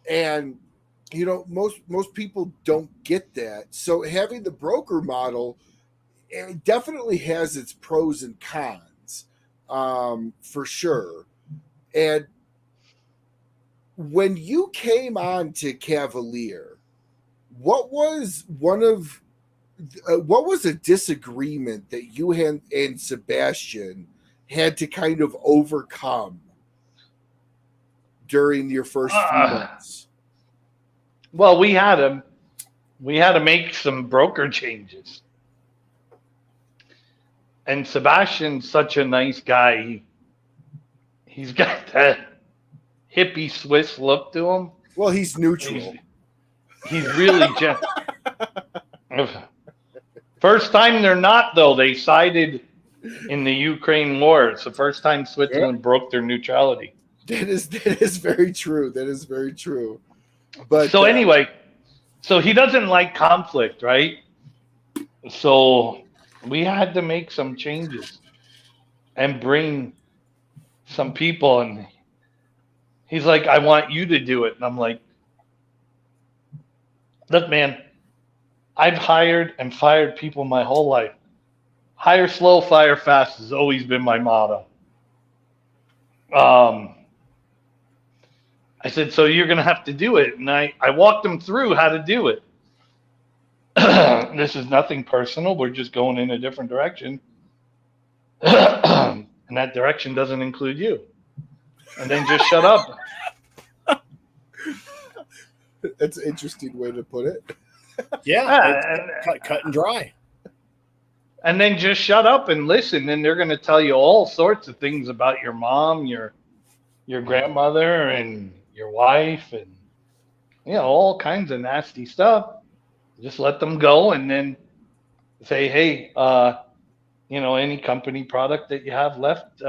And you know, most people don't get that. So having the broker model, it definitely has its pros and cons, for sure. And when you came on to Cavalier, what was a disagreement that you and Sebastian had to kind of overcome during your first few months? Well, we had to make some broker changes. And Sebastian's such a nice guy. He's got that hippie Swiss look to him. Well, he's neutral. He's really First time they're not, though. They sided in the Ukraine war. It's the first time Switzerland broke their neutrality. That is very true. That is very true. But so anyway, so he doesn't like conflict, right? So we had to make some changes and bring some people. And he's like, I want you to do it. And I'm like, look, man, I've hired and fired people my whole life. Hire slow, fire fast has always been my motto. I said, so you're going to have to do it. And I walked them through how to do it. This is nothing personal. We're just going in a different direction. And that direction doesn't include you. And then just shut up. That's an interesting way to put it. Yeah, cut and dry. And then just shut up and listen. And they're going to tell you all sorts of things about your mom, your grandmother, and your wife, and all kinds of nasty stuff. Just let them go, and then say, hey, any company product that you have left.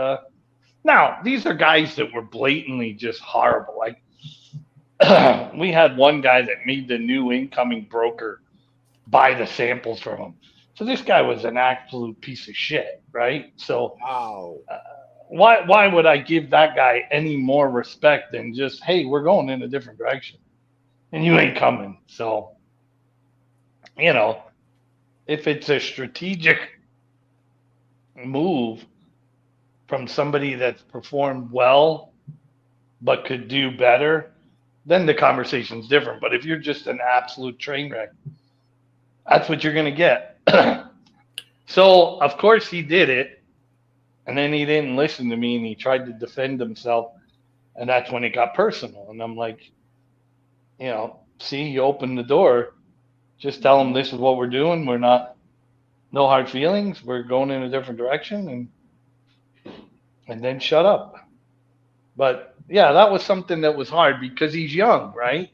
Now, these are guys that were blatantly just horrible. Like we had one guy that made the new incoming broker buy the samples from him. So this guy was an absolute piece of shit, right? So wow. Why would I give that guy any more respect than just, hey, we're going in a different direction and you ain't coming. So, if it's a strategic move from somebody that's performed well but could do better, then the conversation's different. But if you're just an absolute train wreck, that's what you're going to get. So, of course, he did it. And then he didn't listen to me, and he tried to defend himself. And that's when it got personal. And I'm like, see, you opened the door. Just tell him this is what we're doing. We're not, no hard feelings. We're going in a different direction. And then shut up. But, yeah, that was something that was hard because he's young, right?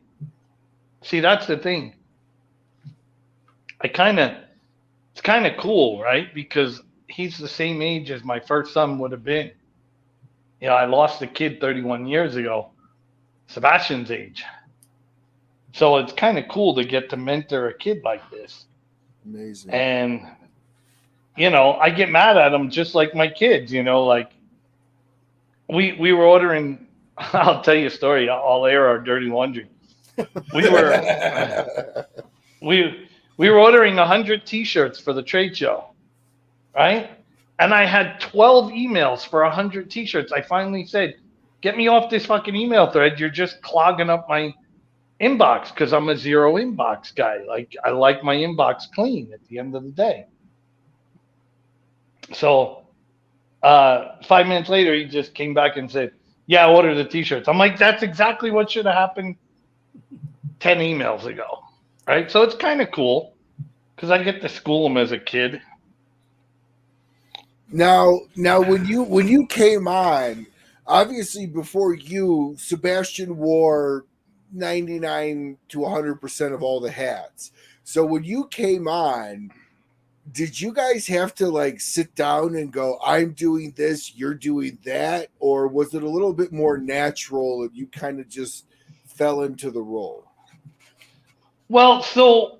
See, that's the thing. It's kind of cool, right? Because he's the same age as my first son would have been. I lost a kid 31 years ago, Sebastian's age. So it's kind of cool to get to mentor a kid like this. Amazing. And, I get mad at him just like my kids, like we were ordering, I'll tell you a story. I'll air our dirty laundry. We were ordering 100 T-shirts for the trade show. Right? And I had 12 emails for 100 T-shirts. I finally said, get me off this fucking email thread. You're just clogging up my inbox because I'm a zero inbox guy. Like, I like my inbox clean at the end of the day. So 5 minutes later, he just came back and said, yeah, order the T-shirts. I'm like, that's exactly what should have happened 10 emails ago. Right? So it's kind of cool. because I get to school them as a kid. Now, when you came on, obviously before you, Sebastian wore 99 to 100% of all the hats. So when you came on, did you guys have to like sit down and go, I'm doing this, you're doing that? Or was it a little bit more natural and you kind of just fell into the role? Well, so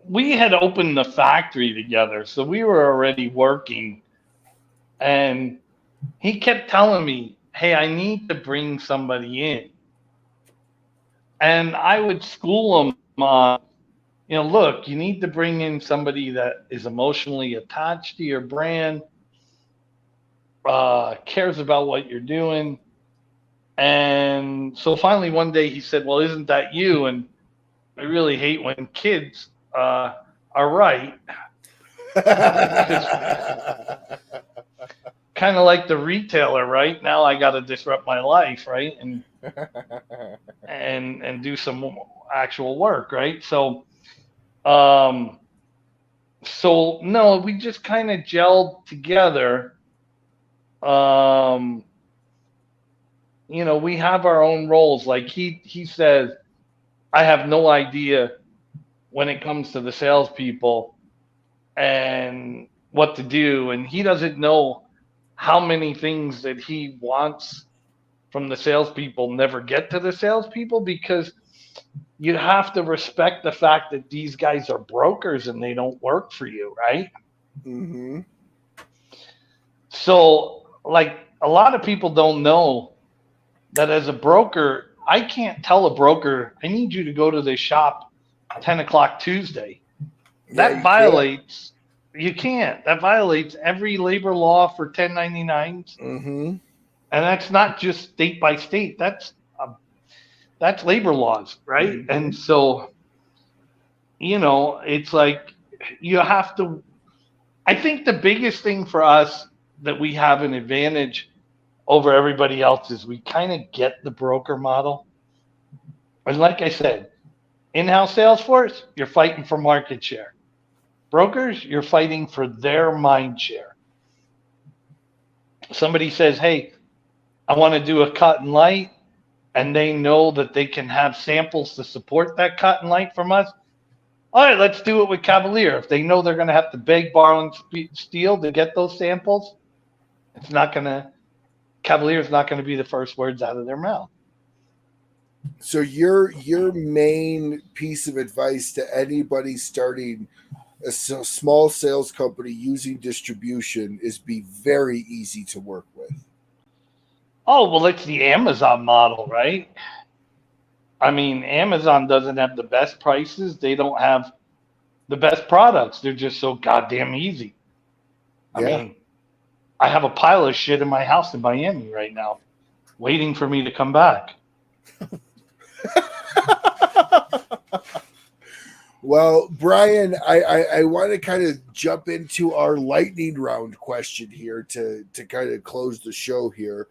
we had opened the factory together, so we were already working, and he kept telling me, "Hey, I need to bring somebody in," and I would school him on, look, you need to bring in somebody that is emotionally attached to your brand, cares about what you're doing, and so finally one day he said, "Well, isn't that you?" And I really hate when kids are right. Kind of like the retailer, right? Now I got to disrupt my life, right? And do some actual work, right? Um, so no, we just kind of gelled together. Um, we have our own roles. Like he says, I have no idea when it comes to the salespeople and what to do, and he doesn't know how many things that he wants from the salespeople never get to the salespeople, because you have to respect the fact that these guys are brokers and they don't work for you, right? Mm-hmm. So, like, a lot of people don't know that as a broker, I can't tell a broker, I need you to go to this shop 10 o'clock Tuesday. That violates, you can't. That violates every labor law for 1099s. Mm-hmm. And that's not just state by state. That's labor laws, right? Mm-hmm. And so, it's like you have to. I think the biggest thing for us that we have an advantage over everybody else is we kind of get the broker model. And like I said, in-house sales force, you're fighting for market share. Brokers, you're fighting for their mind share. Somebody says, "Hey, I want to do a cut and light," and they know that they can have samples to support that cut and light from us. All right, let's do it with Cavalier. If they know they're going to have to beg, borrow, and steal to get those samples, Cavalier's not going to be the first words out of their mouth. So your main piece of advice to anybody starting a small sales company using distribution is be very easy to work with. Oh, well, it's the Amazon model, right? I mean, Amazon doesn't have the best prices. They don't have the best products. They're just so goddamn easy. I mean, I have a pile of shit in my house in Miami right now, waiting for me to come back. Well, Brian, I want to kind of jump into our lightning round question here to kind of close the show here.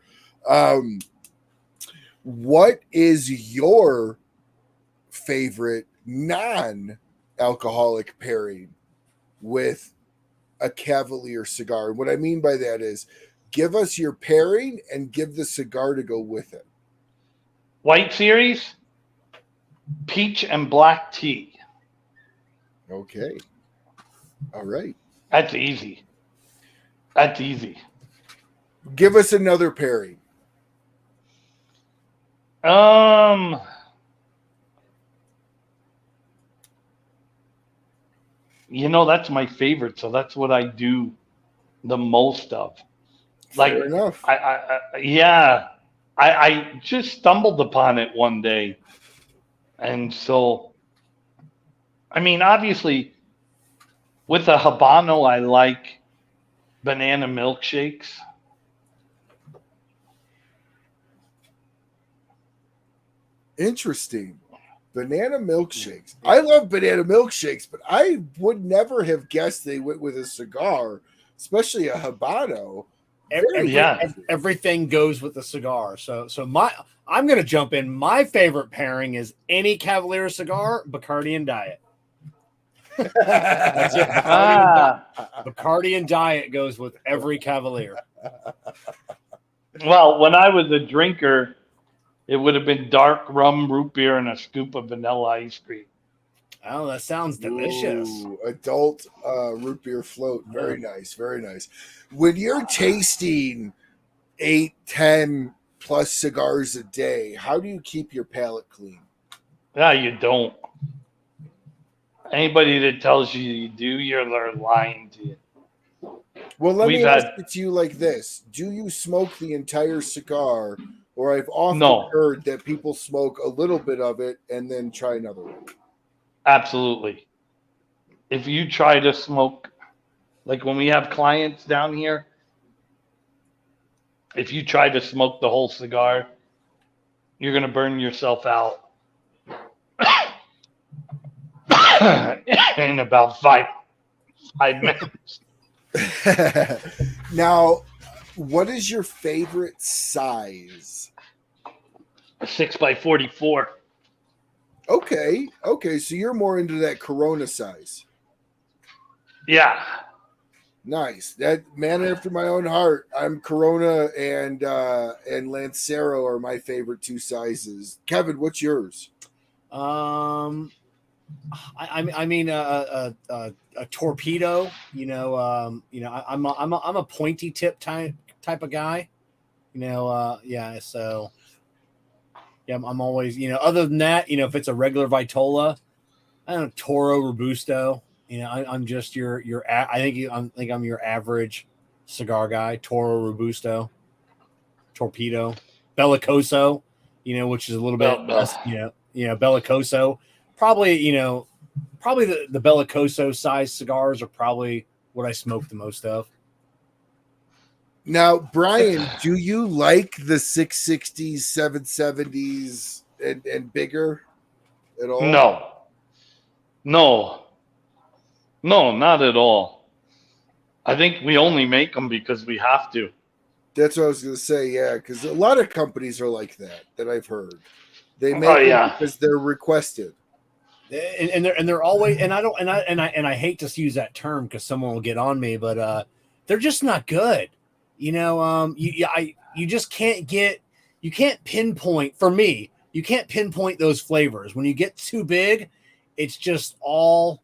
What is your favorite non-alcoholic pairing with a Cavalier cigar? And what I mean by that is give us your pairing and give the cigar to go with it. White Series, peach and black tea. Okay. All right. That's easy. That's easy. Give us another pairing. That's my favorite, so that's what I do the most of. Fair enough. I just stumbled upon it one day. And so, I mean, obviously, with a Habano, I like banana milkshakes. Interesting. Banana milkshakes. I love banana milkshakes, but I would never have guessed they went with a cigar, especially a Habano. Everything goes with the cigar. So I'm going to jump in. My favorite pairing is any Cavalier cigar, Bacardi and Diet. That's it. Bacardi and Diet goes with every Cavalier. Well, when I was a drinker, it would have been dark rum, root beer, and a scoop of vanilla ice cream. Oh, that sounds delicious. Ooh, adult root beer float. Very nice. Very nice. When you're tasting 8, 10 plus cigars a day, how do you keep your palate clean? Yeah, you don't. Anybody that tells you you do, they're lying to you. Well, let We've me ask had- it to you like this. Do you smoke the entire cigar? Or I've often No. heard that people smoke a little bit of it and then try another one. Absolutely. If you try to smoke, like when we have clients down here, if you try to smoke the whole cigar, you're going to burn yourself out in about five minutes. Now, what is your favorite size? A 6x44. Okay. So you're more into that Corona size. Yeah. Nice. That man after my own heart. I'm Corona and Lancero are my favorite two sizes. Kevin, what's yours? I mean a torpedo. I'm a pointy tip type of guy. So yeah, I'm always other than that, if it's a regular Vitola, I don't know, Toro Robusto. I'm just I think I'm your average cigar guy. Toro Robusto, Torpedo, Bellicoso, which is a little bit less, Bellicoso. Probably the Bellicoso size cigars are probably what I smoke the most of. Now, Brian, do you like the 660s, 770s, and bigger at all? No, not at all. I think we only make them because we have to. That's what I was going to say. Yeah, because a lot of companies are like that I've heard. They make them because they're requested, and they're always I hate to use that term because someone will get on me, but they're just not good. You just can't pinpoint. For me, you can't pinpoint those flavors. When you get too big, it's just all,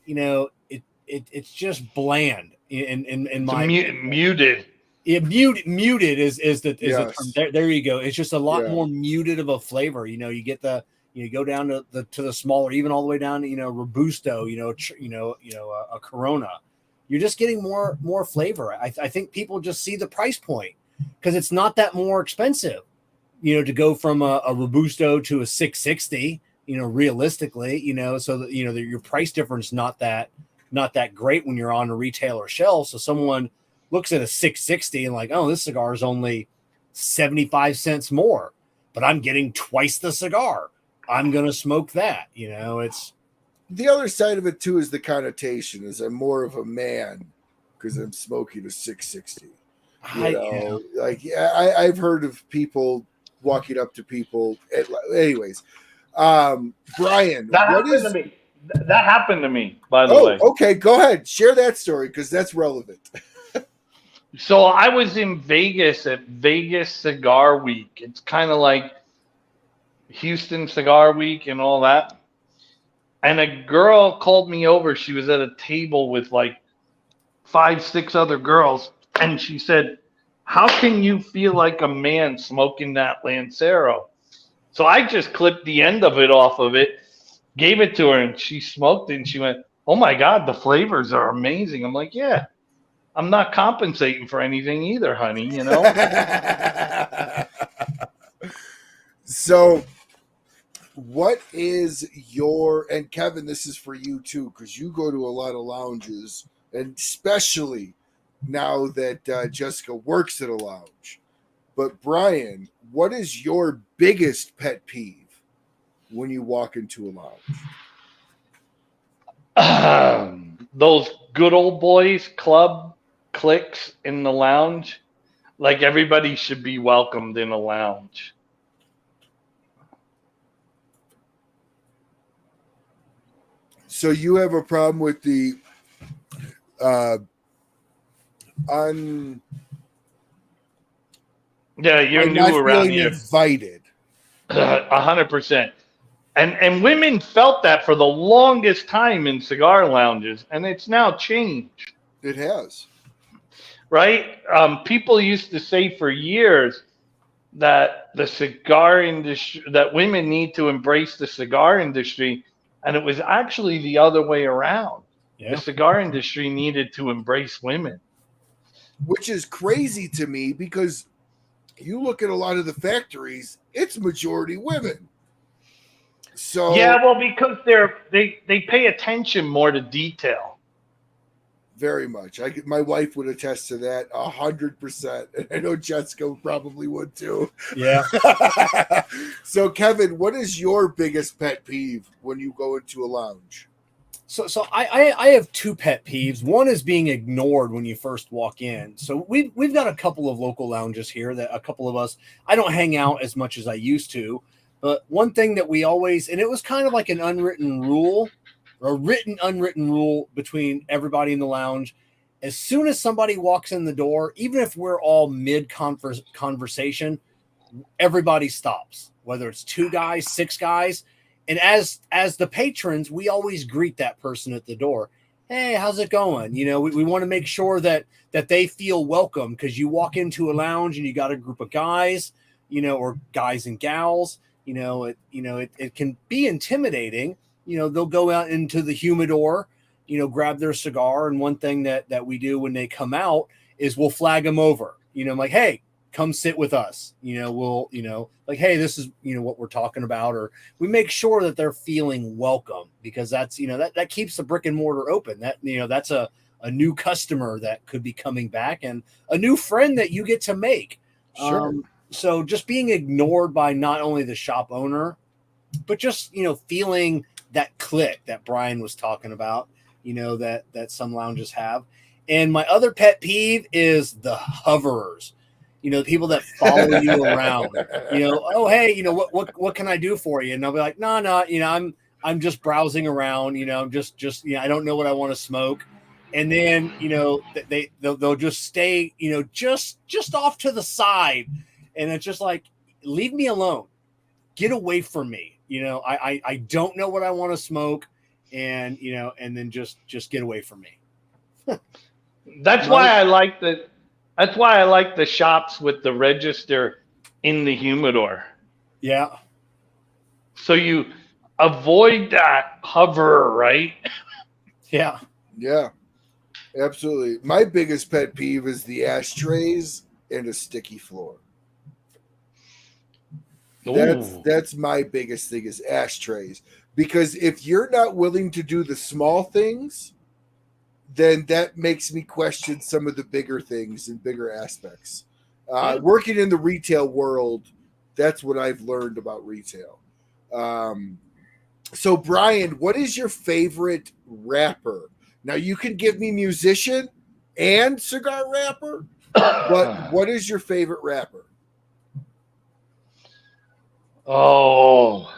it's just bland. In my muted. Yeah, muted is the Yes. term. There you go. It's just a lot more muted of a flavor. You get you go down to the smaller, even all the way down to Robusto. A Corona. You're just getting more flavor. I think people just see the price point because it's not that more expensive. To go from a Robusto to a 660. Realistically, so that your price difference not that great when you're on a retailer shelf. So someone looks at a 660 and like, oh, this cigar is only 75 cents more, but I'm getting twice the cigar. I'm gonna smoke that. It's the other side of it too is the connotation is I'm more of a man because I'm smoking a 660. I've heard of people walking up to people. Anyways, Brian, that happened to me, by the way. Okay, go ahead, share that story because that's relevant. So I was in Vegas at Vegas Cigar Week. It's kind of like Houston Cigar Week and all that. And a girl called me over. She was at a table with like 5, 6 other girls. And she said, how can you feel like a man smoking that Lancero? So I just clipped the end of it off of it, gave it to her, and she smoked it. And she went, oh, my God, the flavors are amazing. I'm like, yeah, I'm not compensating for anything either, honey, So what is and Kevin, this is for you too, because you go to a lot of lounges, and especially now that Jessica works at a lounge. But Brian, what is your biggest pet peeve when you walk into a lounge? Those good old boys club cliques in the lounge. Like everybody should be welcomed in a lounge. So you have a problem with the Yeah, you're not new around feeling here. invited. 100%. And women felt that for the longest time in cigar lounges, and it's now changed, It has. right? People used to say for years that the cigar industry, that women need to embrace the cigar industry, and it was actually the other way around. The Yeah. cigar industry needed to embrace women. Which is crazy to me because you look at a lot of the factories, it's majority women. So Yeah, well, because they pay attention more to detail. very much. My wife would attest to that 100%. And I know Jessica probably would too. Yeah. So Kevin, what is your biggest pet peeve when you go into a lounge? So I have two pet peeves. One is being ignored when you first walk in. So we've got a couple of local lounges here that a couple of us, I don't hang out as much as I used to, but one thing that we always, and it was kind of like an unwritten rule, or a written unwritten rule between everybody in the lounge. As soon as somebody walks in the door, even if we're all mid conversation, everybody stops, whether it's 2 guys, 6 guys. And as the patrons, we always greet that person at the door. Hey, how's it going? You know, we want to make sure that they feel welcome, because you walk into a lounge and you got a group of guys, you know, or guys and gals, it can be intimidating. You know, they'll go out into the humidor, you know, grab their cigar. And one thing that we do when they come out is we'll flag them over, you know, like, hey, come sit with us. You know, we'll, you know, like, hey, this is, you know, what we're talking about. Or we make sure that they're feeling welcome, because that's, you know, that keeps the brick and mortar open. That, you know, that's a new customer that could be coming back, and a new friend that you get to make. Sure. So just being ignored by not only the shop owner, but just, you know, feeling that click that Brian was talking about, you know, that some lounges have. And my other pet peeve is the hoverers. You know, people that follow you around, you know, oh, hey, you know, what can I do for you? And they'll be like, no, you know, I'm just browsing around, you know, I'm just, you know, I don't know what I want to smoke. And then, you know, they'll just stay, you know, just off to the side. And it's just like, leave me alone, get away from me. You know, I don't know what I want to smoke, and, you know, and then just get away from me. That's why I like the. That's why I like the shops with the register in the humidor. Yeah. So you avoid that hover, right? Yeah. Yeah, absolutely. My biggest pet peeve is the ashtrays and a sticky floor. That's my biggest thing, is ashtrays. Because if you're not willing to do the small things, then that makes me question some of the bigger things and bigger aspects. Working in the retail world, that's what I've learned about retail. So, Brian, what is your favorite wrapper? Now, you can give me musician and cigar wrapper, but what is your favorite wrapper? Oh,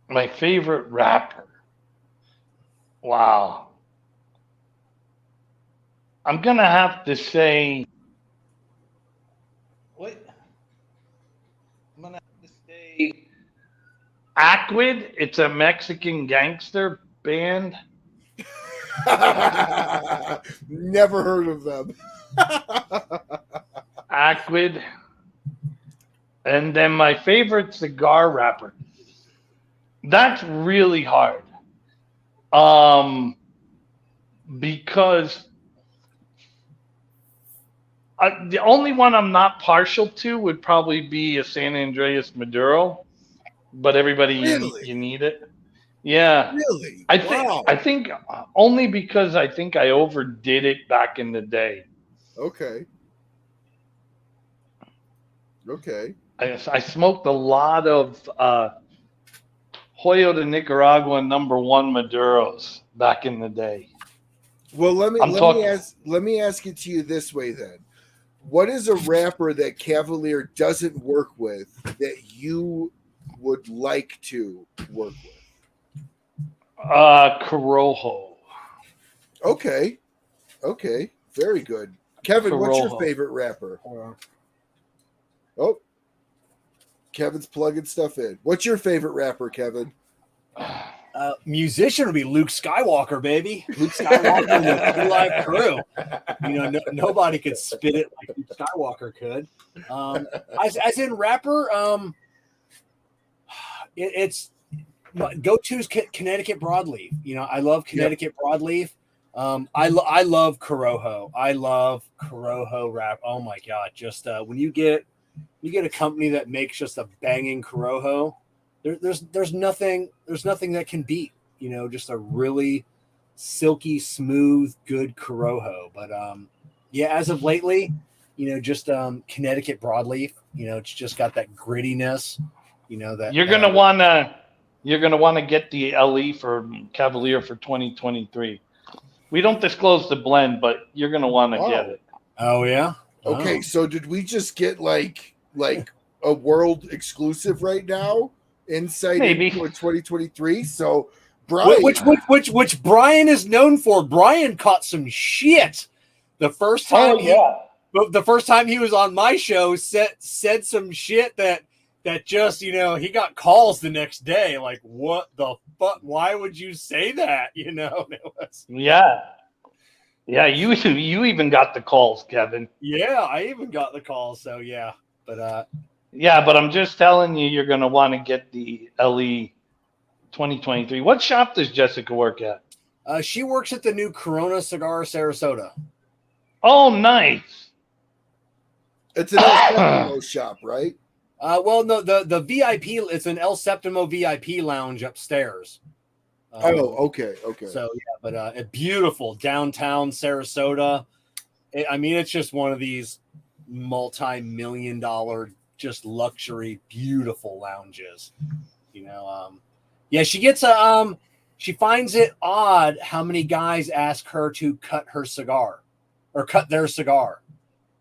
my favorite rapper. Wow. I'm going to have to say, what? I'm going to have to say Acquid. It's a Mexican gangster band. Never heard of them. Acquid. And then my favorite cigar wrapper. That's really hard. Because the only one I'm not partial to would probably be a San Andreas Maduro, but everybody Really? you need it. Yeah, Really? I think only because I think I overdid it back in the day. Okay. I smoked a lot of Hoyo de Nicaragua #1 Maduros back in the day. Well, let me ask it to you this way then. What is a wrapper that Cavalier doesn't work with that you would like to work with? Corojo. Okay. Very good. Kevin, what's your Corojo. favorite rapper? Oh, Kevin's plugging stuff in. What's your favorite rapper, Kevin? Musician would be Luke Skywalker, baby. Luke Skywalker and the Free Live Crew. Nobody could spit it like Luke Skywalker could. As in rapper, it's go-to is Connecticut Broadleaf. I love Connecticut Broadleaf. I love Corojo. I love Corojo rap. Oh my god! Just when you get a company that makes just a banging Corojo, there's nothing that can beat. Just a really silky, smooth, good Corojo. But as of lately, just Connecticut Broadleaf. It's just got that grittiness. That You're gonna wanna get the LE for Cavalier for 2023. We don't disclose the blend, but you're gonna want to get it. Oh yeah. Okay, so did we just get like a world exclusive right now? Insight Maybe. into 2023. So Brian, which Brian is known for. Brian caught some shit the first time. The first time he was on my show, said some shit that just he got calls the next day. Like, what the fuck? Why would you say that? It was, yeah. You even got the calls, Kevin. Yeah, I even got the calls. So yeah, but but I'm just telling you, you're gonna want to get the LE 2023. What shop does Jessica work at? She works at the new Corona Cigar Sarasota. Oh, nice. It's an El shop, right? Well, no, the VIP. It's an El Septimo VIP lounge upstairs. Okay. So yeah, but a beautiful downtown Sarasota. It's just one of these multi-million-dollar, just luxury, beautiful lounges. She gets she finds it odd how many guys ask her to cut her cigar or cut their cigar.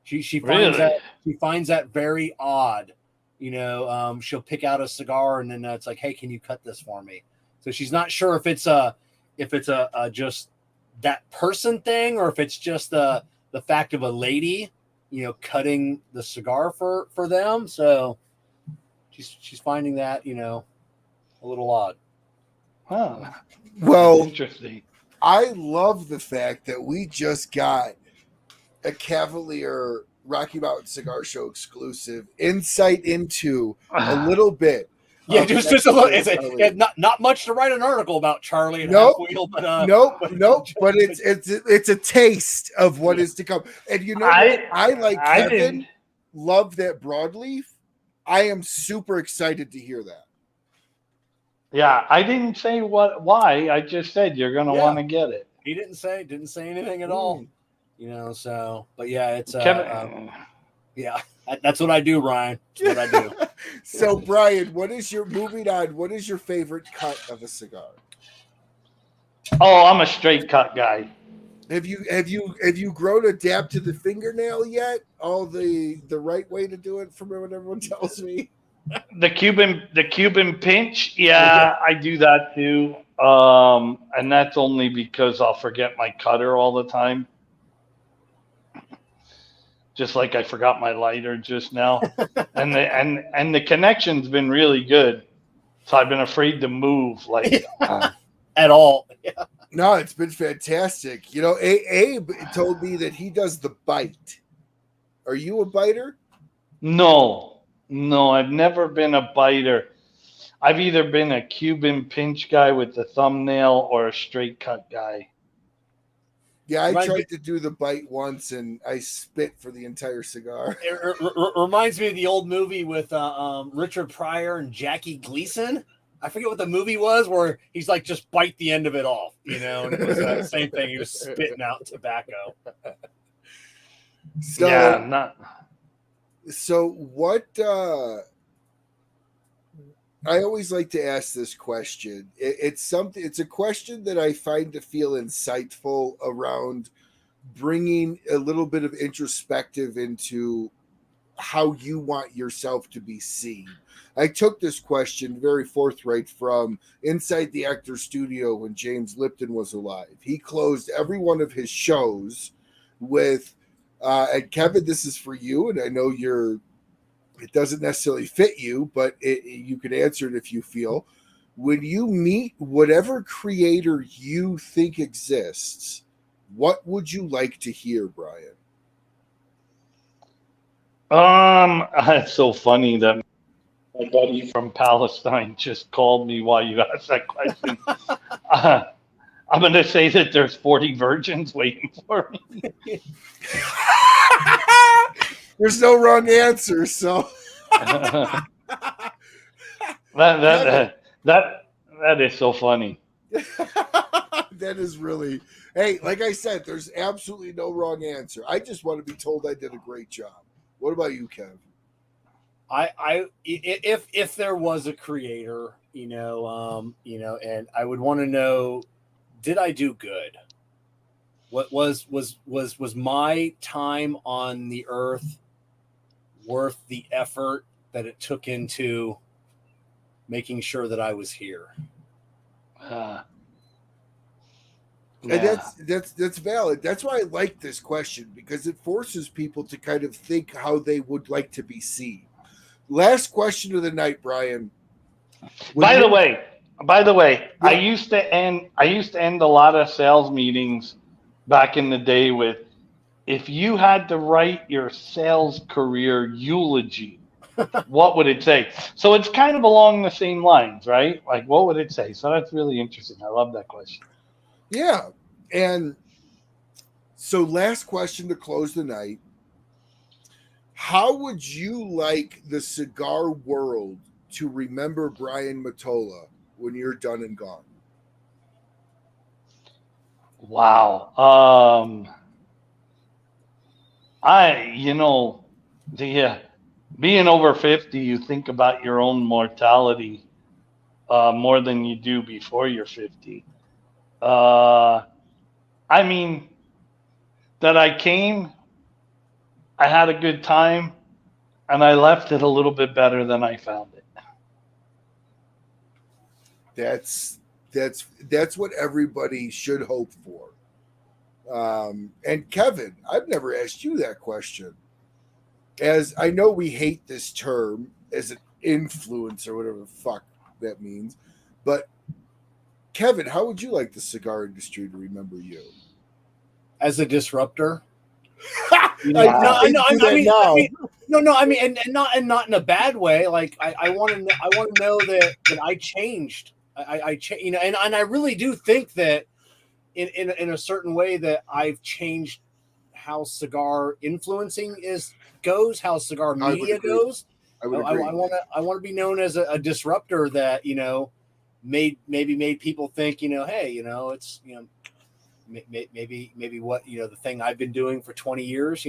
She finds that very odd. She'll pick out a cigar and then it's like, hey, can you cut this for me? So she's not sure if it's a just that person thing or if it's just the fact of a lady, cutting the cigar for them. So she's finding that, a little odd. Huh. Well, interesting. I love the fact that we just got a Cavalier Rocky Mountain Cigar Show exclusive insight into a little bit. Yeah, just a little. It's not much to write an article about Charlie and Nope. Half Wheel, but nope. But it's a taste of what is to come. And I like Kevin. Love that broadleaf. I am super excited to hear that. Yeah, I didn't say why. I just said you're gonna want to get it. He didn't say anything at all. So but yeah, it's Kevin. That's what I do, Ryan. That's what I do. So Brian, moving on? What is your favorite cut of a cigar? Oh, I'm a straight cut guy. Have you grown adapt to the fingernail yet? All the right way to do it from what everyone tells me. The Cuban pinch, I do that too. And that's only because I'll forget my cutter all the time. Just like I forgot my lighter just now. and the connection's been really good. So I've been afraid to move at all. Yeah. No, it's been fantastic. Abe told me that he does the bite. Are you a biter? No, I've never been a biter. I've either been a Cuban pinch guy with the thumbnail or a straight cut guy. Yeah, I tried to do the bite once and I spit for the entire cigar. It reminds me of the old movie with Richard Pryor and Jackie Gleason. I forget what the movie was where he's like, just bite the end of it off, and it was the same thing. He was spitting out tobacco. So what I always like to ask this question. It's a question that I find to feel insightful around bringing a little bit of introspective into how you want yourself to be seen. I took this question very forthright from inside the actor studio when James Lipton was alive. He closed every one of his shows with, and Kevin, this is for you, and I know it doesn't necessarily fit you, but you can answer it if you feel. When you meet whatever creator you think exists, what would you like to hear, Brian? It's so funny that my buddy from Palestine just called me while you asked that question. I'm going to say that there's 40 virgins waiting for me. There's no wrong answer, so that is so funny. that is really, hey, like I said, there's absolutely no wrong answer. I just want to be told I did a great job. What about you, Kev? If there was a creator, and I would want to know, did I do good? What was my time on the earth worth the effort that it took into making sure that I was here? And that's valid. That's why I like this question, because it forces people to kind of think how they would like to be seen. Last question of the night, Brian. By the way, yeah. I used to end a lot of sales meetings back in the day with, if you had to write your sales career eulogy, what would it say? So it's kind of along the same lines, right? Like, what would it say? So that's really interesting. I love that question. Yeah. And so last question to close the night. How would you like the cigar world to remember Brian Motola when you're done and gone? Wow. Being over 50, you think about your own mortality more than you do before you're 50. I mean, that I came, I had a good time, and I left it a little bit better than I found it. That's what everybody should hope for. And Kevin, I've never asked you that question. As I know we hate this term as an influence or whatever the fuck that means, but Kevin, how would you like the cigar industry to remember you? As a disruptor? I mean, and not in a bad way. Like I want to know that I changed. I and I really do think that in a certain way that I've changed how cigar influencing goes, how cigar media goes. I want to be known as a disruptor that made people think hey it's maybe what the thing I've been doing for 20 years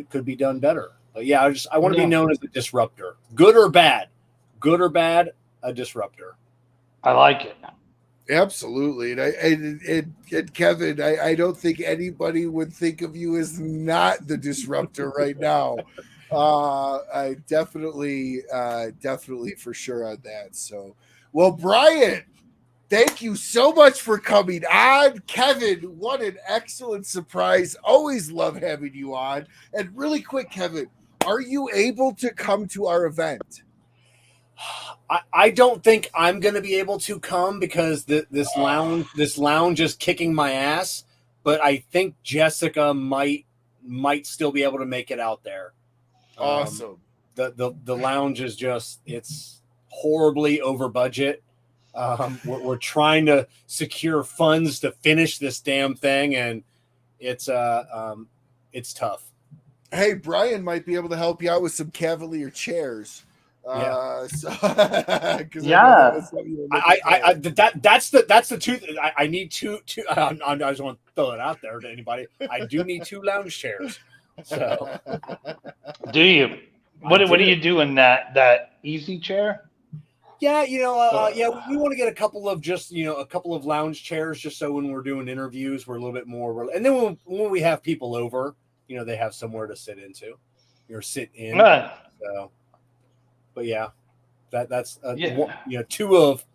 could be done better. But yeah, I want to be known as a disruptor, good or bad, a disruptor. I like it. Absolutely. And Kevin, I don't think anybody would think of you as not the disruptor right now. I definitely for sure on that. So, well, Brian, thank you so much for coming on. Kevin, what an excellent surprise. Always love having you on. And really quick, Kevin, are you able to come to our event? I don't think I'm going to be able to come because this lounge is kicking my ass. But I think Jessica might still be able to make it out there. Awesome. The lounge is it's horribly over budget. We're trying to secure funds to finish this damn thing, and it's tough. Hey, Brian might be able to help you out with some Cavalier chairs. That's the two. I need two. I just want to throw it out there to anybody. I do need 2 lounge chairs. So, do you? What do you do in that easy chair? Yeah, we want to get a couple of lounge chairs just so when we're doing interviews, we're a little bit more. And then when we have people over, they have somewhere to sit into. or sit in. Uh, So, but yeah, that's yeah. two of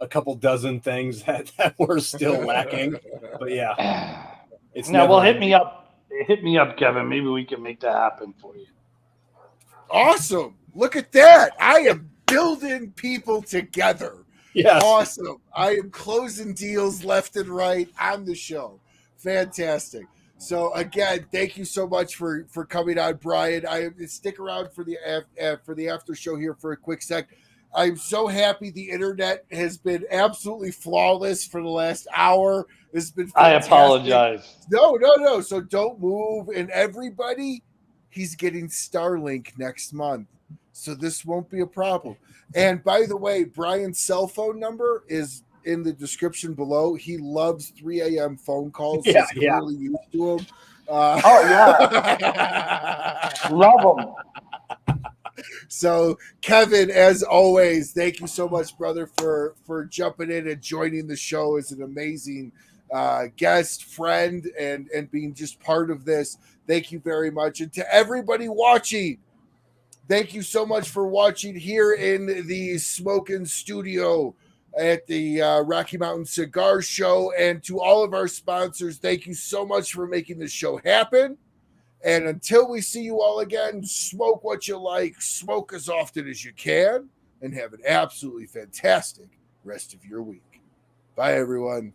a couple dozen things that we're still lacking. But yeah, it's Now, well, never hit me ending. up. Hit me up, Kevin. Maybe we can make that happen for you. Awesome. Look at that. I am building people together. Yes. Awesome. I am closing deals left and right on the show. Fantastic. So again, thank you so much for coming on, Brian. I stick around for the after show here for a quick sec. I'm so happy the internet has been absolutely flawless for the last hour. This has been I fantastic. apologize. No. So don't move. And everybody, he's getting Starlink next month. So this won't be a problem. And by the way, Brian's cell phone number is in the description below. He loves 3 a.m. phone calls. Yeah, He's clearly used to them. Oh, yeah. Love them. So, Kevin, as always, thank you so much, brother, for jumping in and joining the show as an amazing guest, friend, and being just part of this. Thank you very much. And to everybody watching, thank you so much for watching here in the Smokin' Studio at the Rocky Mountain Cigar Show. And to all of our sponsors, thank you so much for making this show happen. And until we see you all again, smoke what you like, smoke as often as you can, and have an absolutely fantastic rest of your week. Bye, everyone.